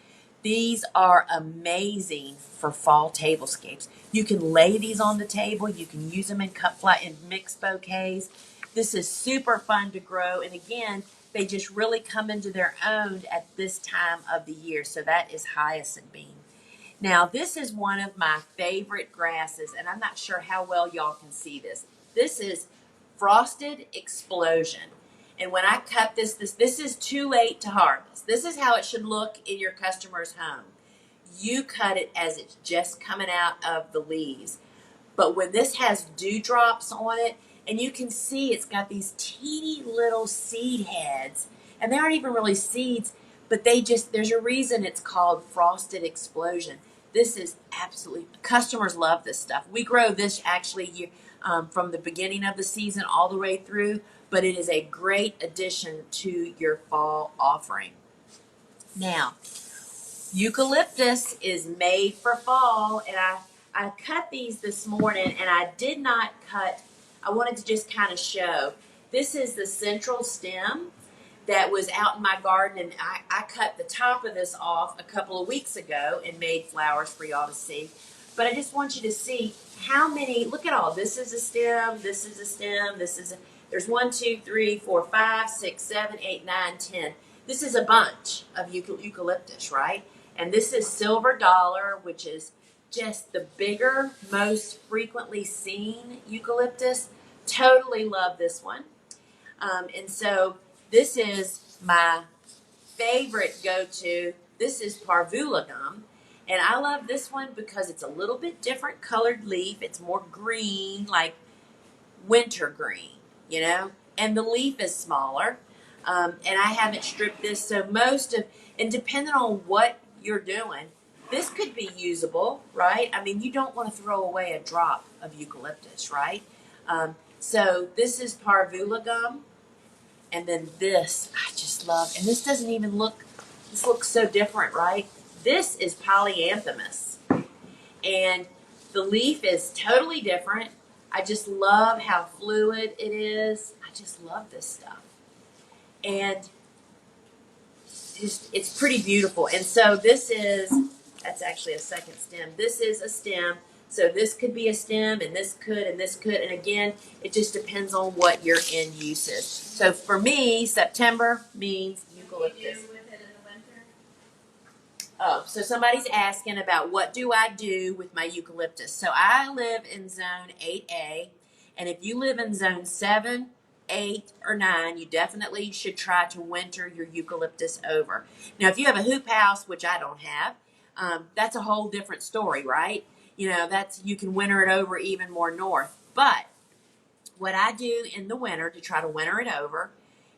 These are amazing for fall tablescapes. You can lay these on the table. You can use them in cut flat and mixed bouquets. This is super fun to grow. And again, they just really come into their own at this time of the year. So that is hyacinth bean. Now, this is one of my favorite grasses, and I'm not sure how well y'all can see this. This is Frosted Explosion. And when I cut this is too late to harvest. This is how it should look in your customer's home. You cut it as it's just coming out of the leaves. But when this has dewdrops on it, and you can see it's got these teeny little seed heads, and they aren't even really seeds, but there's a reason it's called Frosted Explosion. This is absolutely, customers love this stuff. We grow this actually from the beginning of the season all the way through, but it is a great addition to your fall offering. Now, eucalyptus is made for fall, and I cut these this morning, and I did not cut, I wanted to just kind of show. This is the central stem that was out in my garden, and I cut the top of this off a couple of weeks ago and made flowers for y'all to see. But I just want you to see how many, look at all, this is a stem, this is a stem, there's 1, 2, 3, 4, 5, 6, 7, 8, 9, 10. This is a bunch of eucalyptus, right? And this is silver dollar, which is just the bigger, most frequently seen eucalyptus. Totally love this one. And so this is my favorite go-to. This is parvula gum. And I love this one because it's a little bit different colored leaf. It's more green, like winter green, you know. And the leaf is smaller. And I haven't stripped this. So and depending on what you're doing, this could be usable, right? I mean, you don't want to throw away a drop of eucalyptus, right? So this is parvula gum. And then this, I just love, and this doesn't even look, this looks so different, right? This is polyanthemus. And the leaf is totally different. I just love how fluid it is. I just love this stuff. And it's pretty beautiful. And so that's actually a second stem. This is a stem. So this could be a stem, and this could, and this could. And again, it just depends on what your end use is. So for me, September means eucalyptus. Oh, so somebody's asking about what do I do with my eucalyptus. So I live in zone 8A, and if you live in zone 7, 8, or 9, you definitely should try to winter your eucalyptus over. Now, if you have a hoop house, which I don't have, that's a whole different story, right? You can winter it over even more north. But what I do in the winter to try to winter it over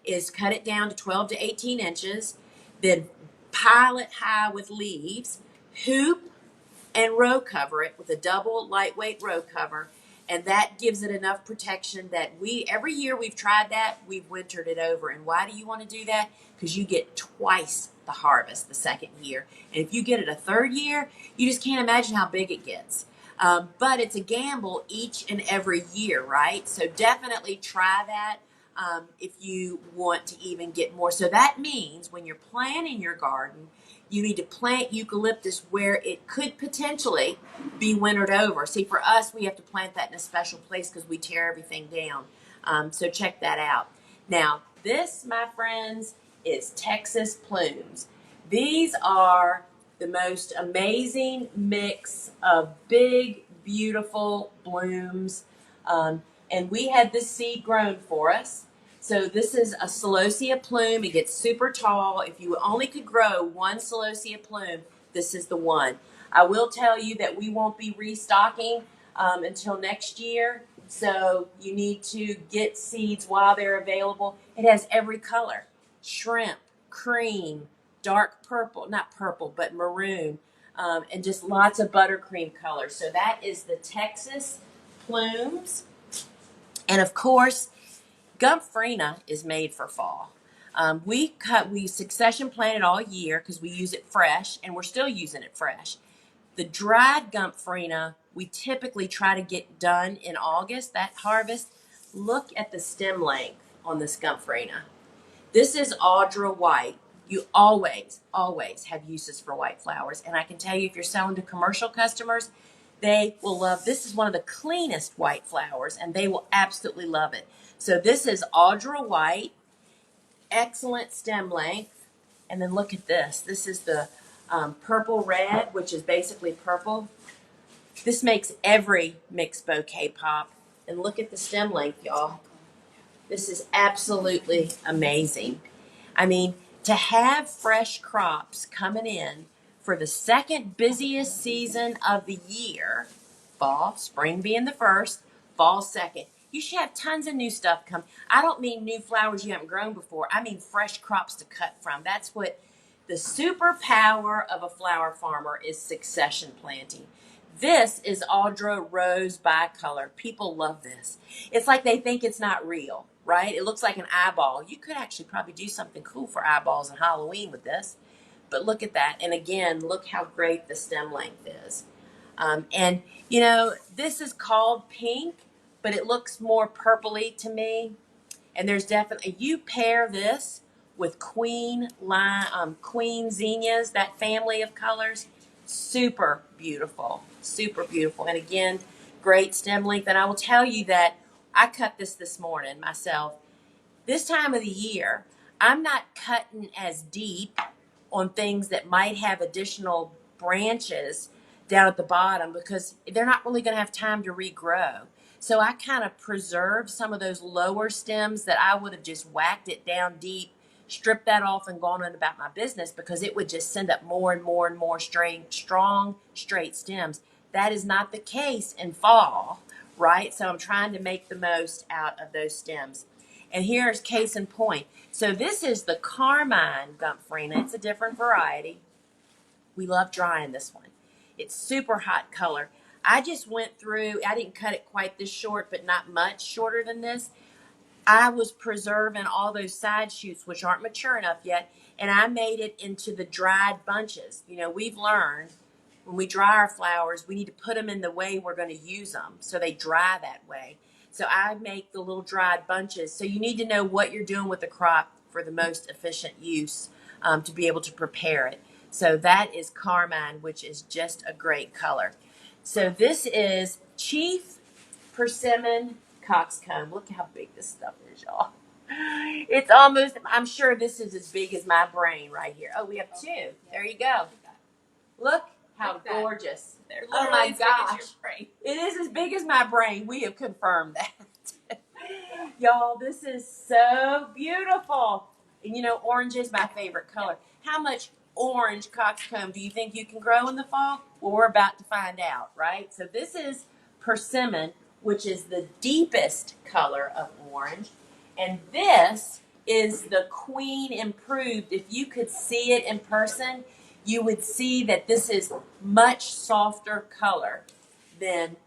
is cut it down to 12 to 18 inches, then pile it high with leaves, hoop and row cover it with a double lightweight row cover, and that gives it enough protection that every year we've tried that, we've wintered it over. And why do you want to do that? Because you get twice the harvest the second year. And if you get it a third year, you just can't imagine how big it gets. But it's a gamble each and every year, right? So definitely try that if you want to even get more. So that means when you're planting your garden, you need to plant eucalyptus where it could potentially be wintered over. See, for us, we have to plant that in a special place because we tear everything down. So check that out. Now, this, my friends, is Texas plumes. These are the most amazing mix of big, beautiful blooms. And we had this seed grown for us. So this is a celosia plume. It gets super tall. If you only could grow one celosia plume, this is the one. I will tell you that we won't be restocking until next year. So you need to get seeds while they're available. It has every color: shrimp, cream, dark purple, not purple, but maroon, and just lots of buttercream colors. So that is the Texas plumes. And of course, Gumphrena is made for fall. We succession plant it all year because we use it fresh, and we're still using it fresh. The dried Gumphrena, we typically try to get done in August, that harvest. Look at the stem length on this Gumphrena. This is Audra White. You always have uses for white flowers. And I can tell you, if you're selling to commercial customers, they will love. This is one of the cleanest white flowers, and they will absolutely love it. So this is Audra White, excellent stem length. And then look at this. This is the purple red, which is basically purple. This makes every mixed bouquet pop. And look at the stem length, y'all. This is absolutely amazing. I mean, to have fresh crops coming in for the second busiest season of the year, fall, spring being the first, fall second, you should have tons of new stuff come. I don't mean new flowers you haven't grown before. I mean fresh crops to cut from. That's what the superpower of a flower farmer is: succession planting. This is Audra Rose Bicolor. People love this. It's like they think it's not real, right? It looks like an eyeball. You could actually probably do something cool for eyeballs on Halloween with this. But look at that. And again, look how great the stem length is. And, this is called pink, but it looks more purpley to me. And there's definitely, you pair this with queen zinnias, that family of colors, super beautiful. And again, great stem length. And I will tell you that I cut this morning myself. This time of the year, I'm not cutting as deep on things that might have additional branches down at the bottom because they're not really going to have time to regrow. So I kind of preserve some of those lower stems that I would have just whacked it down deep, stripped that off, and gone on about my business because it would just send up more and more and more strong, straight stems. That is not the case in fall, right? So I'm trying to make the most out of those stems. And here's case in point. So this is the Carmine Gumphrena. It's a different variety. We love drying this one. It's super hot color. I just went through, I didn't cut it quite this short, but not much shorter than this. I was preserving all those side shoots, which aren't mature enough yet, and I made it into the dried bunches. We've learned when we dry our flowers, we need to put them in the way we're going to use them so they dry that way. So I make the little dried bunches. So you need to know what you're doing with the crop for the most efficient use. to be able to prepare it. So that is carmine, which is just a great color. So this is Chief Persimmon Coxcomb. Look how big this stuff is, y'all. It's almost, I'm sure this is as big as my brain right here. Oh, we have two. There you go. Look how gorgeous. Oh my gosh. It is as big as my brain. We have confirmed that. Y'all, this is so beautiful. And you know, orange is my favorite color. How much orange coxcomb do you think you can grow in the fall? Well, we're about to find out, right? So this is persimmon, which is the deepest color of orange. And this is the Queen Improved. If you could see it in person, you would see that this is much softer color than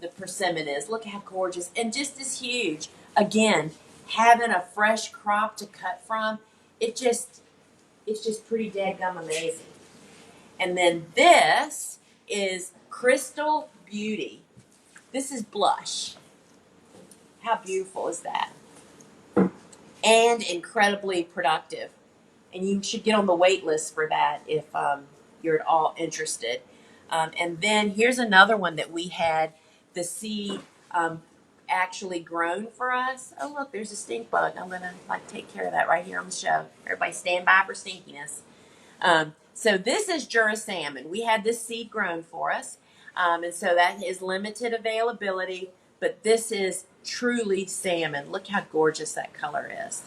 the persimmon is. Look how gorgeous and just as huge. Again, having a fresh crop to cut from, it's just pretty dadgum amazing. And then this is Crystal Beauty. This is blush. How beautiful is that? And incredibly productive. And you should get on the wait list for that if you're at all interested. And then here's another one that we had the seed actually grown for us. Oh, look, there's a stink bug. I'm going to take care of that right here on the show. Everybody stand by for stinkiness. So this is Jura Salmon. We had this seed grown for us. And so that is limited availability. But this is truly salmon. Look how gorgeous that color is.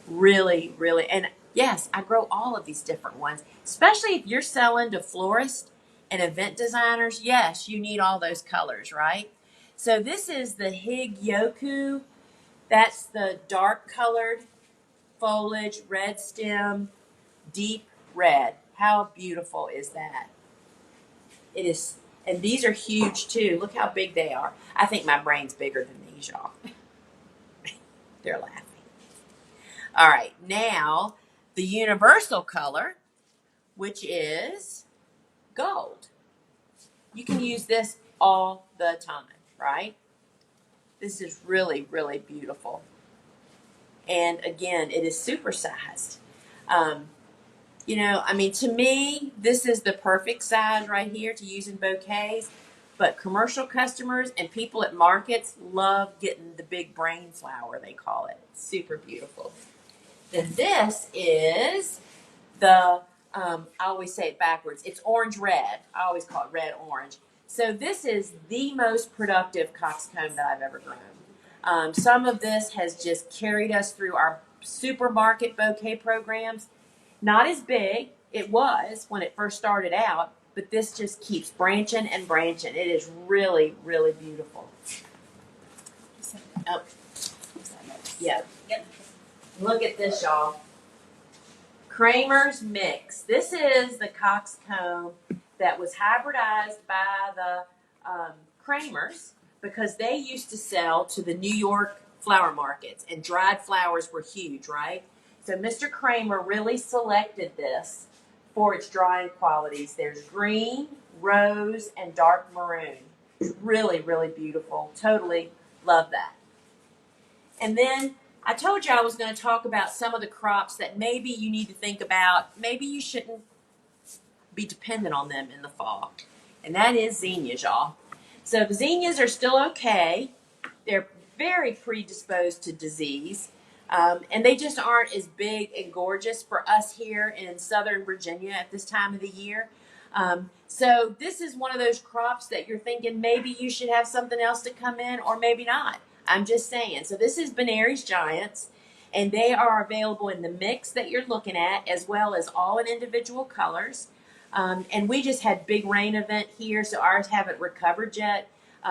Really, really. And yes, I grow all of these different ones, especially if you're selling to florists and event designers. Yes, you need all those colors, right? So this is the Higyoku. That's the dark colored foliage, red stem, deep red. How beautiful is that? It is, and these are huge too. Look how big they are. I think my brain's bigger than these, y'all. They're laughing. All right, now the universal color, which is gold. You can use this all the time, right? This is really, really beautiful. And again, it is supersized. To me, this is the perfect size right here to use in bouquets. But commercial customers and people at markets love getting the big brain flower, they call it. Super beautiful. Then this is the, I always say it backwards. It's orange red. I always call it red orange. So this is the most productive coxcomb that I've ever grown. Some of this has just carried us through our supermarket bouquet programs. Not as big. It was when it first started out, but this just keeps branching and branching. It is really, really beautiful. Oh, yeah. Yep. Look at this, y'all. Kramer's Mix. This is the coxcomb that was hybridized by the Kramers because they used to sell to the New York flower markets, and dried flowers were huge, right? So Mr. Kramer really selected this for its drying qualities. There's green, rose, and dark maroon. Really, really beautiful. Totally love that. And then I told you I was going to talk about some of the crops that maybe you need to think about. Maybe you shouldn't be dependent on them in the fall. And that is zinnias, y'all. So the zinnias are still okay. They're very predisposed to disease. And they just aren't as big and gorgeous for us here in Southern Virginia at this time of the year. So this is one of those crops that you're thinking maybe you should have something else to come in or maybe not. I'm just saying. So this is Benary's Giants, and they are available in the mix that you're looking at as well as all in individual colors. And we just had big rain event here, so ours haven't recovered yet.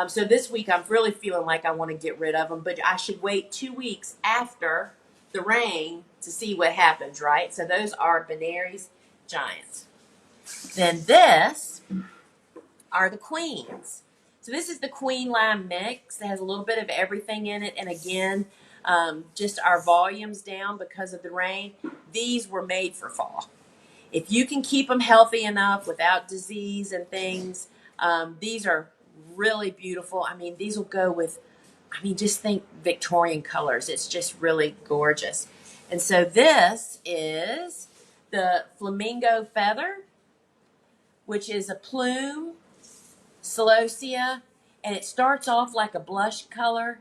So this week I'm really feeling like I want to get rid of them, but I should wait 2 weeks after the rain to see what happens, right? So those are Benary's Giants. Then this are the Queens. So this is the Queen Lime Mix. It has a little bit of everything in it. And again, just our volume's down because of the rain. These were made for fall. If you can keep them healthy enough without disease and things, these are really beautiful. I mean, these will go with, just think Victorian colors. It's just really gorgeous. And so this is the flamingo feather, which is a plume, celosia, and it starts off like a blush color.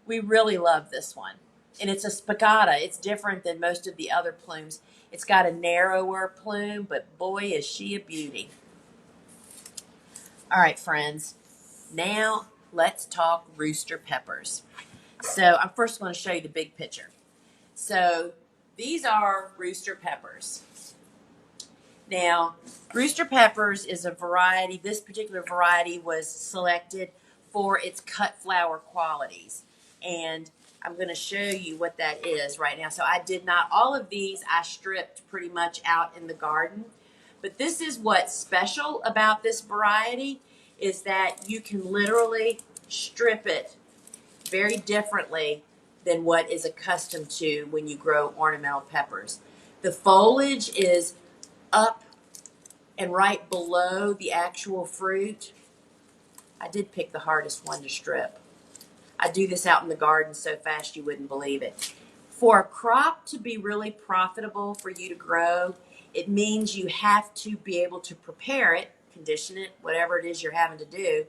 We really love this one. And it's a spicata. It's different than most of the other plumes. It's got a narrower plume, but boy, is she a beauty. All right, friends. Now let's talk rooster peppers. So I'm first going to show you the big picture. So these are rooster peppers. Now, rooster peppers is a variety. This particular variety was selected for its cut flower qualities. And I'm going to show you what that is right now. So I did not, all of these I stripped pretty much out in the garden. But this is what's special about this variety is that you can literally strip it very differently than what is accustomed to when you grow ornamental peppers. The foliage is up and right below the actual fruit. I did pick the hardest one to strip. I do this out in the garden so fast you wouldn't believe it. For a crop to be really profitable for you to grow, it means you have to be able to prepare it, condition it, whatever it is you're having to do,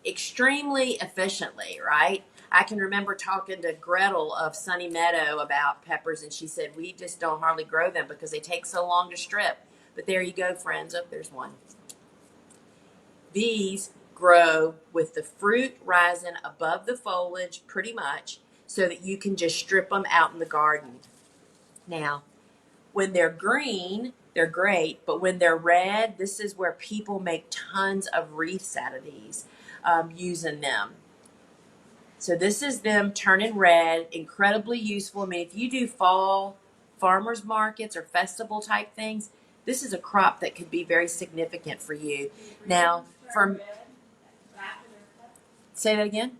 extremely efficiently, right? I can remember talking to Gretel of Sunny Meadow about peppers, and she said, we just don't hardly grow them because they take so long to strip. But there you go, friends. Oh, there's one. These grow with the fruit rising above the foliage pretty much so that you can just strip them out in the garden. Now, when they're green, they're great, but when they're red, this is where people make tons of wreaths out of these using them. So this is them turning red, incredibly useful. I mean, if you do fall farmers markets or festival type things, this is a crop that could be very significant for you. Now, for say that again.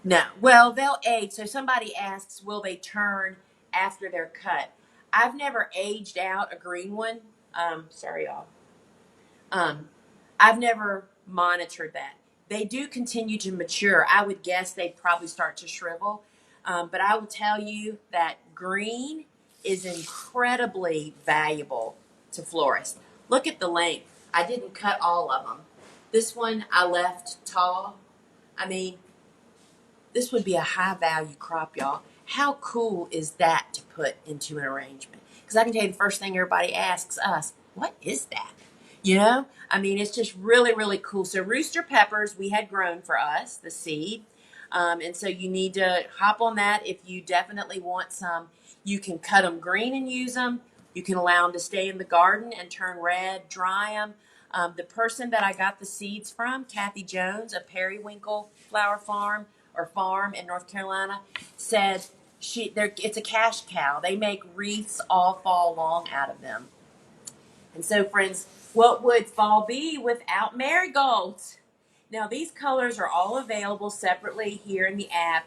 No. Well, they'll age. So somebody asks, will they turn after they're cut? I've never aged out a green one. Sorry, y'all. I've never monitored that. They do continue to mature. I would guess they'd probably start to shrivel. But I will tell you that green is incredibly valuable to florists. Look at the length. I didn't cut all of them. This one I left tall. I mean, this would be a high value crop, y'all. How cool is that to put into an arrangement? Because I can tell you the first thing everybody asks us, what is that? You know, I mean, it's just really, really cool. So rooster peppers we had grown for us, the seed. And so you need to hop on that if you definitely want some. You can cut them green and use them. You can allow them to stay in the garden and turn red, dry them. The person that I got the seeds from, Kathy Jones of Periwinkle Flower Farm or Farm in North Carolina, said it's a cash cow. They make wreaths all fall long out of them. And so, friends, what would fall be without marigolds? Now, these colors are all available separately here in the app.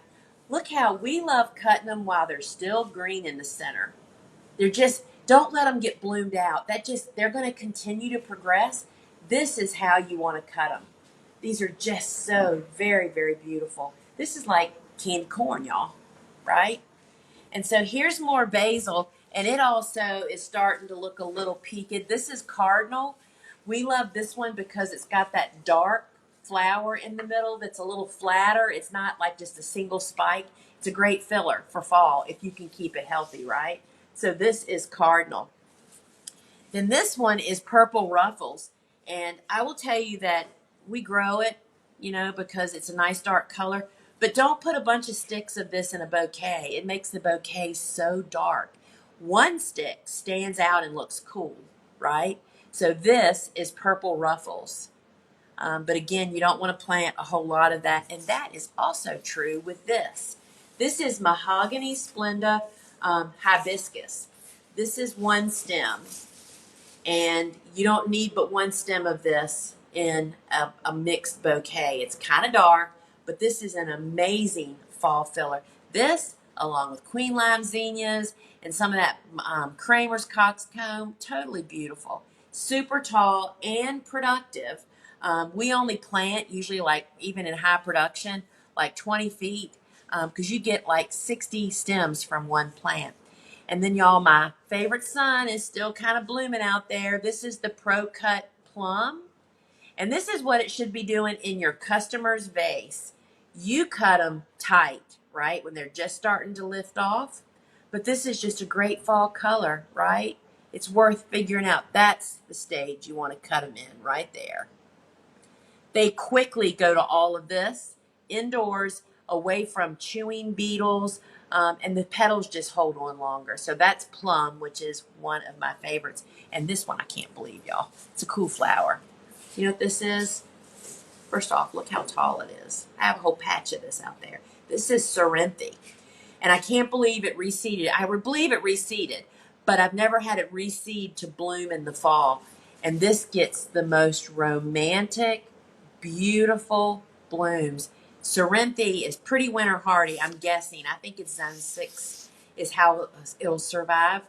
Look how we love cutting them while they're still green in the center. They're just, don't let them get bloomed out. They're going to continue to progress. This is how you want to cut them. These are just so very, very beautiful. This is like candy corn, y'all, right? And so here's more basil, and it also is starting to look a little peaked. This is cardinal. We love this one because it's got that dark flower in the middle that's a little flatter. It's not like just a single spike. It's a great filler for fall if you can keep it healthy, right? So this is cardinal. Then this one is purple ruffles. And I will tell you that we grow it, because it's a nice dark color. But don't put a bunch of sticks of this in a bouquet. It makes the bouquet so dark. One stick stands out and looks cool, right? So this is purple ruffles. But again, you don't want to plant a whole lot of that. And that is also true with this. This is Mahogany Splenda hibiscus. This is one stem. And you don't need but one stem of this in a mixed bouquet. It's kind of dark, but this is an amazing fall filler. This, along with Queen Lime zinnias and some of that Kramer's coxcomb, totally beautiful. Super tall and productive. We only plant, usually like even in high production, like 20 feet, because you get like 60 stems from one plant. And then y'all, my favorite sun is still kind of blooming out there. This is the Pro Cut Plum. And this is what it should be doing in your customer's vase. You cut them tight, right, when they're just starting to lift off. But this is just a great fall color, right? It's worth figuring out. That's the stage you want to cut them in, right there. They quickly go to all of this indoors, away from chewing beetles, and the petals just hold on longer. So that's plum, which is one of my favorites. And this one I can't believe, y'all. It's a cool flower. You know what this is? First off, look how tall it is. I have a whole patch of this out there. This is Sorrenthy. And I can't believe it reseeded. I would believe it reseeded, but I've never had it reseed to bloom in the fall. And this gets the most romantic, beautiful blooms. Sorrenthy is pretty winter hardy, I'm guessing. I think it's zone 6 is how it'll survive.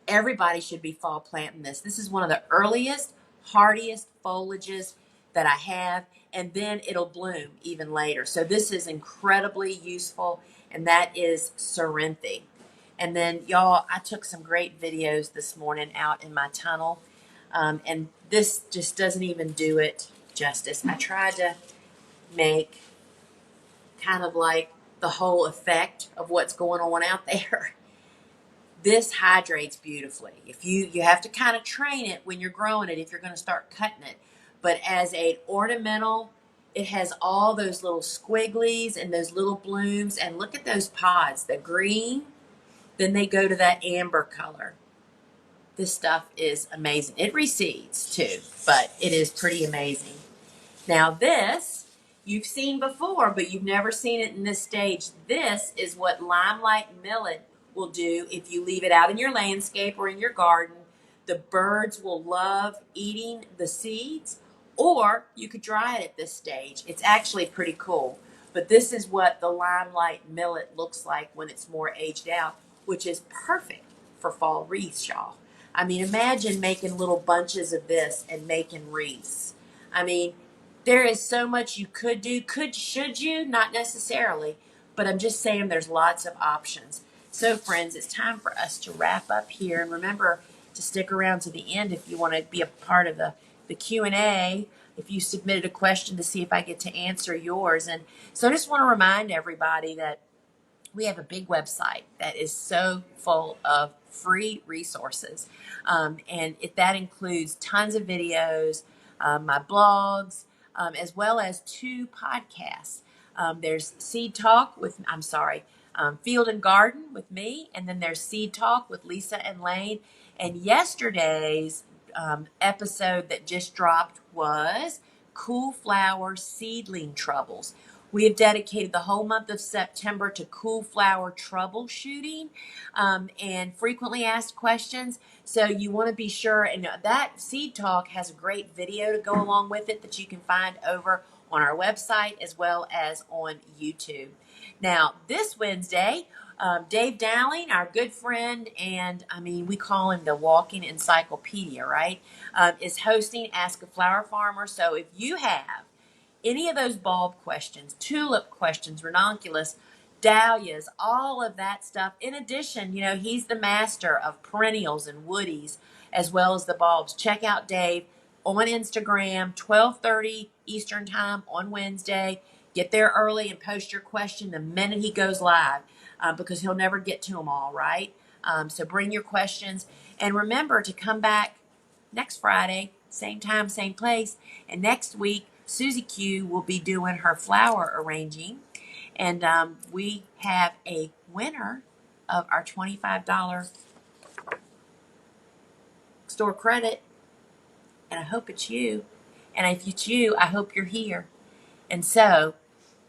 Everybody should be fall planting this. This is one of the earliest, hardiest foliages that I have, and then it'll bloom even later. So this is incredibly useful, and that is Sorrenthy. And then, y'all, I took some great videos this morning out in my tunnel, and this just doesn't even do it justice. I tried to make kind of like the whole effect of what's going on out there. This hydrates beautifully. If you have to kind of train it when you're growing it if you're going to start cutting it. But as an ornamental, it has all those little squigglies and those little blooms. And look at those pods, the green, then they go to that amber color. This stuff is amazing. It reseeds too, but it is pretty amazing. Now this, you've seen before, but you've never seen it in this stage. This is what limelight millet will do if you leave it out in your landscape or in your garden. The birds will love eating the seeds, or you could dry it at this stage. It's actually pretty cool. But this is what the limelight millet looks like when it's more aged out, which is perfect for fall wreaths, y'all. I mean, imagine making little bunches of this and making wreaths. I mean, there is so much you could do. Should you? Not necessarily. But I'm just saying there's lots of options. So, friends, it's time for us to wrap up here. And remember to stick around to the end if you want to be a part of the Q&A, if you submitted a question to see if I get to answer yours. And so I just want to remind everybody that we have a big website that is so full of free resources. And that includes tons of videos, my blogs, as well as 2 podcasts. There's Seed Talk with, Field and Garden with me, and then there's Seed Talk with Lisa and Lane. And yesterday's episode that just dropped was Cool Flower Seedling Troubles. We have dedicated the whole month of September to cool flower troubleshooting and frequently asked questions. So you want to be sure, and that Seed Talk has a great video to go along with it that you can find over on our website as well as on YouTube. Now, this Wednesday, Dave Dowling, our good friend, and we call him the walking encyclopedia, right, is hosting Ask a Flower Farmer. So if you have any of those bulb questions, tulip questions, ranunculus, dahlias, all of that stuff. In addition, he's the master of perennials and woodies as well as the bulbs. Check out Dave on Instagram, 12:30 Eastern Time on Wednesday. Get there early and post your question the minute he goes live because he'll never get to them all, right? So bring your questions. And remember to come back next Friday, same time, same place. And next week, Susie Q will be doing her flower arranging, and we have a winner of our $25 store credit, and I hope it's you. And if it's you, I hope you're here. And so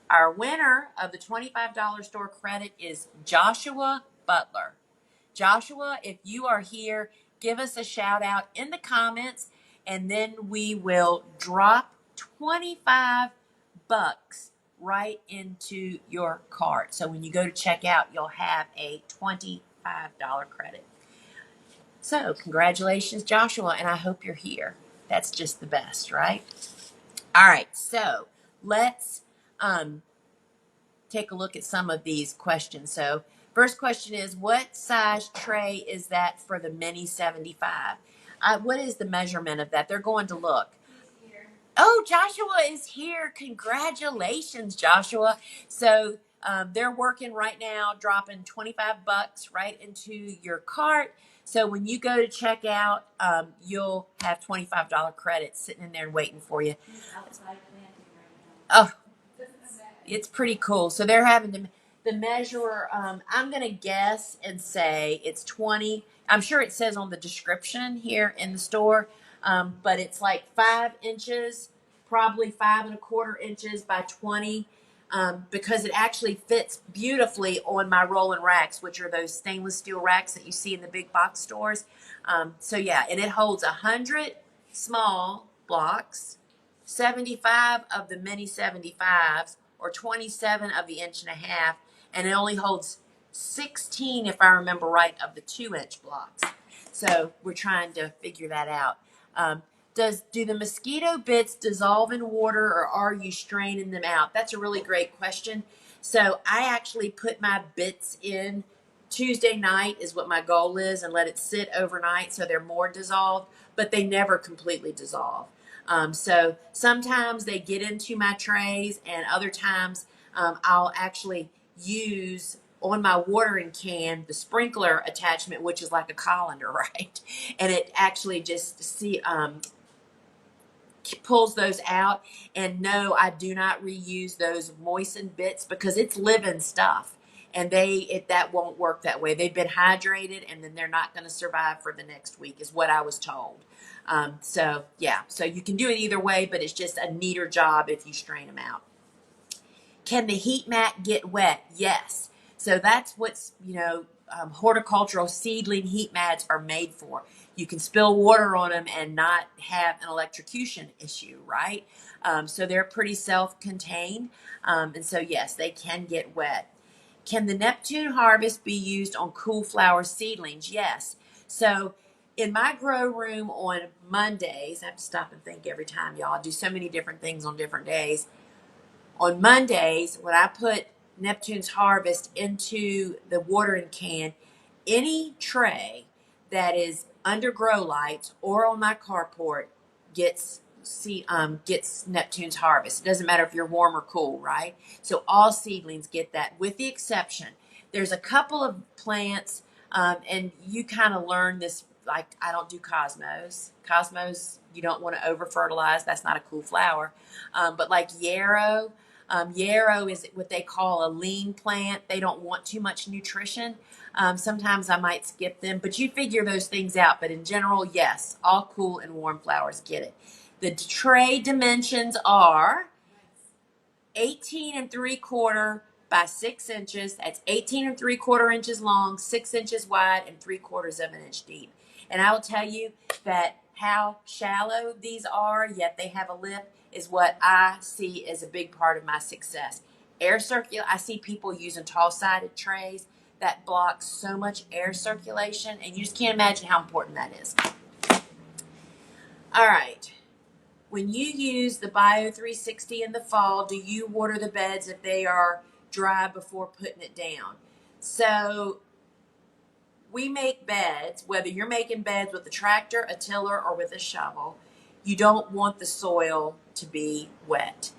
our winner of the $25 store credit is Joshua Butler. Joshua, if you are here, give us a shout out in the comments, and then we will drop $25 right into your cart. So when you go to checkout, you'll have a $25 credit. So congratulations, Joshua, and I hope you're here. That's just the best, right? All right, so let's take a look at some of these questions. So First question is, what size tray is that for the Mini 75? What is the measurement of that? They're going to look. Oh, Joshua is here. Congratulations, Joshua. So they're working right now, dropping $25 right into your cart. So when you go to check out, you'll have $25 credits sitting in there and waiting for you. Oh, it's pretty cool. So they're having the measurer. I'm going to guess and say it's 20. I'm sure it says on the description here in the store, but it's like 5 inches, probably 5.25 inches by 20, because it actually fits beautifully on my rolling racks, which are those stainless steel racks that you see in the big box stores. So yeah, and it holds 100 small blocks, 75 of the mini 75s, or 27 of the 1.5 inch, and it only holds 16, if I remember right, of the 2-inch blocks. So we're trying to figure that out. Do the mosquito bits dissolve in water, or are you straining them out? That's a really great question. So I actually put my bits in Tuesday night is what my goal is, and let it sit overnight so they're more dissolved, but they never completely dissolve. So sometimes they get into my trays, and other times I'll actually use on my watering can the sprinkler attachment, which is like a colander, right? And it actually just pulls those out. And no, I do not reuse those moistened bits because it's living stuff. And that won't work that way. They've been hydrated, and then they're not going to survive for the next week, is what I was told. So you can do it either way, but it's just a neater job if you strain them out. Can the heat mat get wet? Yes. So that's what's, horticultural seedling heat mats are made for. You can spill water on them and not have an electrocution issue, right? So they're pretty self-contained. And so, yes, they can get wet. Can the Neptune harvest be used on cool flower seedlings? Yes. So in my grow room on Mondays, I have to stop and think every time, y'all. I do so many different things on different days. On Mondays, when I put Neptune's harvest into the watering can, any tray that is under grow lights or on my carport gets Neptune's harvest. It doesn't matter if you're warm or cool, right? So all seedlings get that, with the exception. There's a couple of plants, and you kind of learn this. Like, I don't do cosmos. Cosmos, you don't want to over fertilize. That's not a cool flower. But like yarrow. Yarrow is what they call a lean plant. They don't want too much nutrition. Sometimes I might skip them, but you figure those things out. But in general, yes, all cool and warm flowers get it. The tray dimensions are 18 3/4 by 6 inches. That's 18 3/4 inches long, 6 inches wide, and 3/4 of an inch deep. And I will tell you that how shallow these are, yet they have a lip, is what I see as a big part of my success. I see people using tall-sided trays that block so much air circulation, and you just can't imagine how important that is. All right. When you use the Bio 360 in the fall, do you water the beds if they are dry before putting it down? So we make beds, whether you're making beds with a tractor, a tiller, or with a shovel, you don't want the soil to be wet.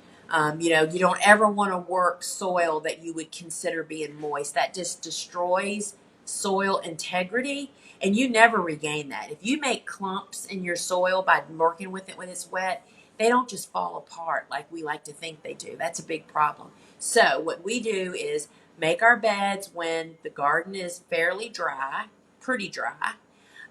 You don't ever want to work soil that you would consider being moist. That just destroys soil integrity, and you never regain that. If you make clumps in your soil by working with it when it's wet, they don't just fall apart like we like to think they do. That's a big problem. So what we do is make our beds when the garden is fairly dry, pretty dry,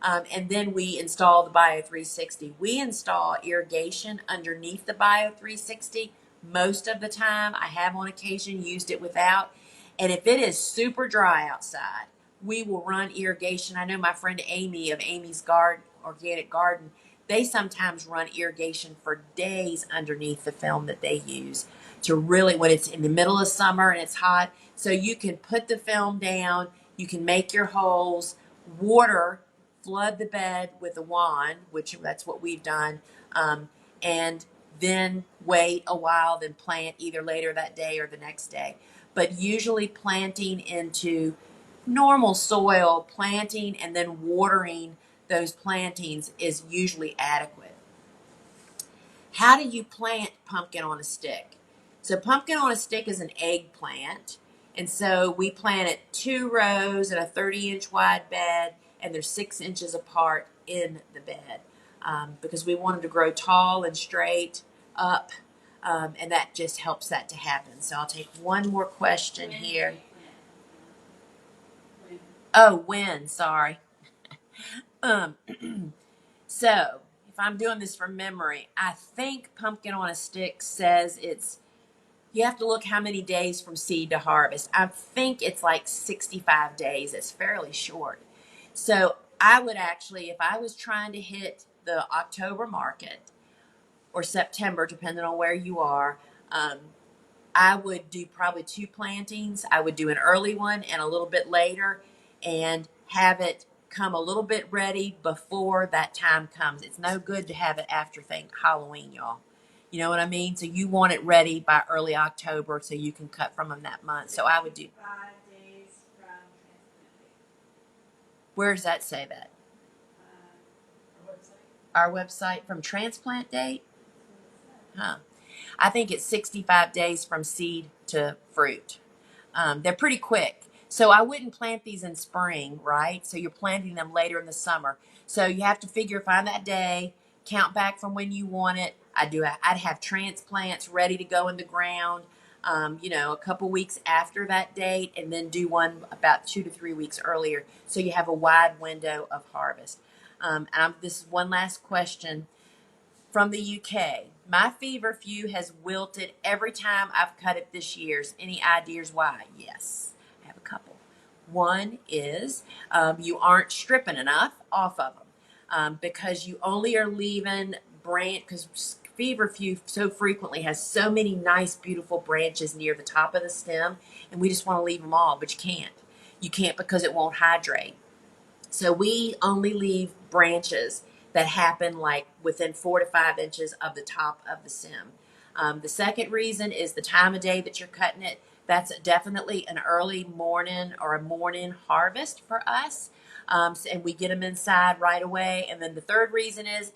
and then we install the Bio 360. We install irrigation underneath the Bio 360 most of the time. I have on occasion used it without. And if it is super dry outside, we will run irrigation. I know my friend Amy of Amy's Organic Garden, they sometimes run irrigation for days underneath the film that they use to really, when it's in the middle of summer and it's hot. So you can put the film down, you can make your holes, water, flood the bed with a wand, which that's what we've done, and then wait a while, then plant either later that day or the next day. But usually planting into normal soil, planting and then watering those plantings is usually adequate. How do you plant pumpkin on a stick? So pumpkin on a stick is an eggplant. And so we plant it 2 rows in a 30-inch wide bed, and they're 6 inches apart in the bed because we want them to grow tall and straight up, and that just helps that to happen. So I'll take one more question here. Oh, when? Sorry. So if I'm doing this from memory, I think pumpkin on a stick says you have to look how many days from seed to harvest. I think it's like 65 days. It's fairly short. So I would actually, if I was trying to hit the October market or September, depending on where you are, I would do probably 2 plantings. I would do an early one and a little bit later and have it come a little bit ready before that time comes. It's no good to have it after Halloween, y'all. You know what I mean? So you want it ready by early October so you can cut from them that month. So I would do. 5 days from transplant. Where does that say that? Our website from transplant date? Huh. I think it's 65 days from seed to fruit. They're pretty quick. So I wouldn't plant these in spring, right? So you're planting them later in the summer. So you have to find that day, count back from when you want it. I'd have transplants ready to go in the ground, a couple weeks after that date, and then do one about 2 to 3 weeks earlier. So you have a wide window of harvest. This is one last question from the UK. My feverfew has wilted every time I've cut it this year. Any ideas why? Yes, I have a couple. One is you aren't stripping enough off of them because you only are leaving because feverfew so frequently has so many nice, beautiful branches near the top of the stem, and we just want to leave them all, but you can't. You can't because it won't hydrate. So we only leave branches that happen like within 4 to 5 inches of the top of the stem. The second reason is the time of day that you're cutting it. That's definitely an early morning or a morning harvest for us. And we get them inside right away. And then the third reason is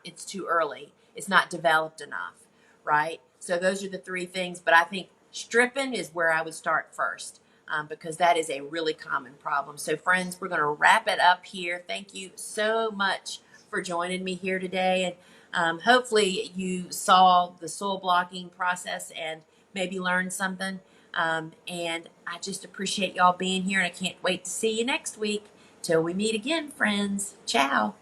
it's too early. It's not developed enough, right? So those are the 3 things. But I think stripping is where I would start first. Because that is a really common problem. So friends, we're going to wrap it up here. Thank you so much for joining me here today. And hopefully you saw the soil blocking process and maybe learned something. And I just appreciate y'all being here, and I can't wait to see you next week. Till we meet again, friends. Ciao.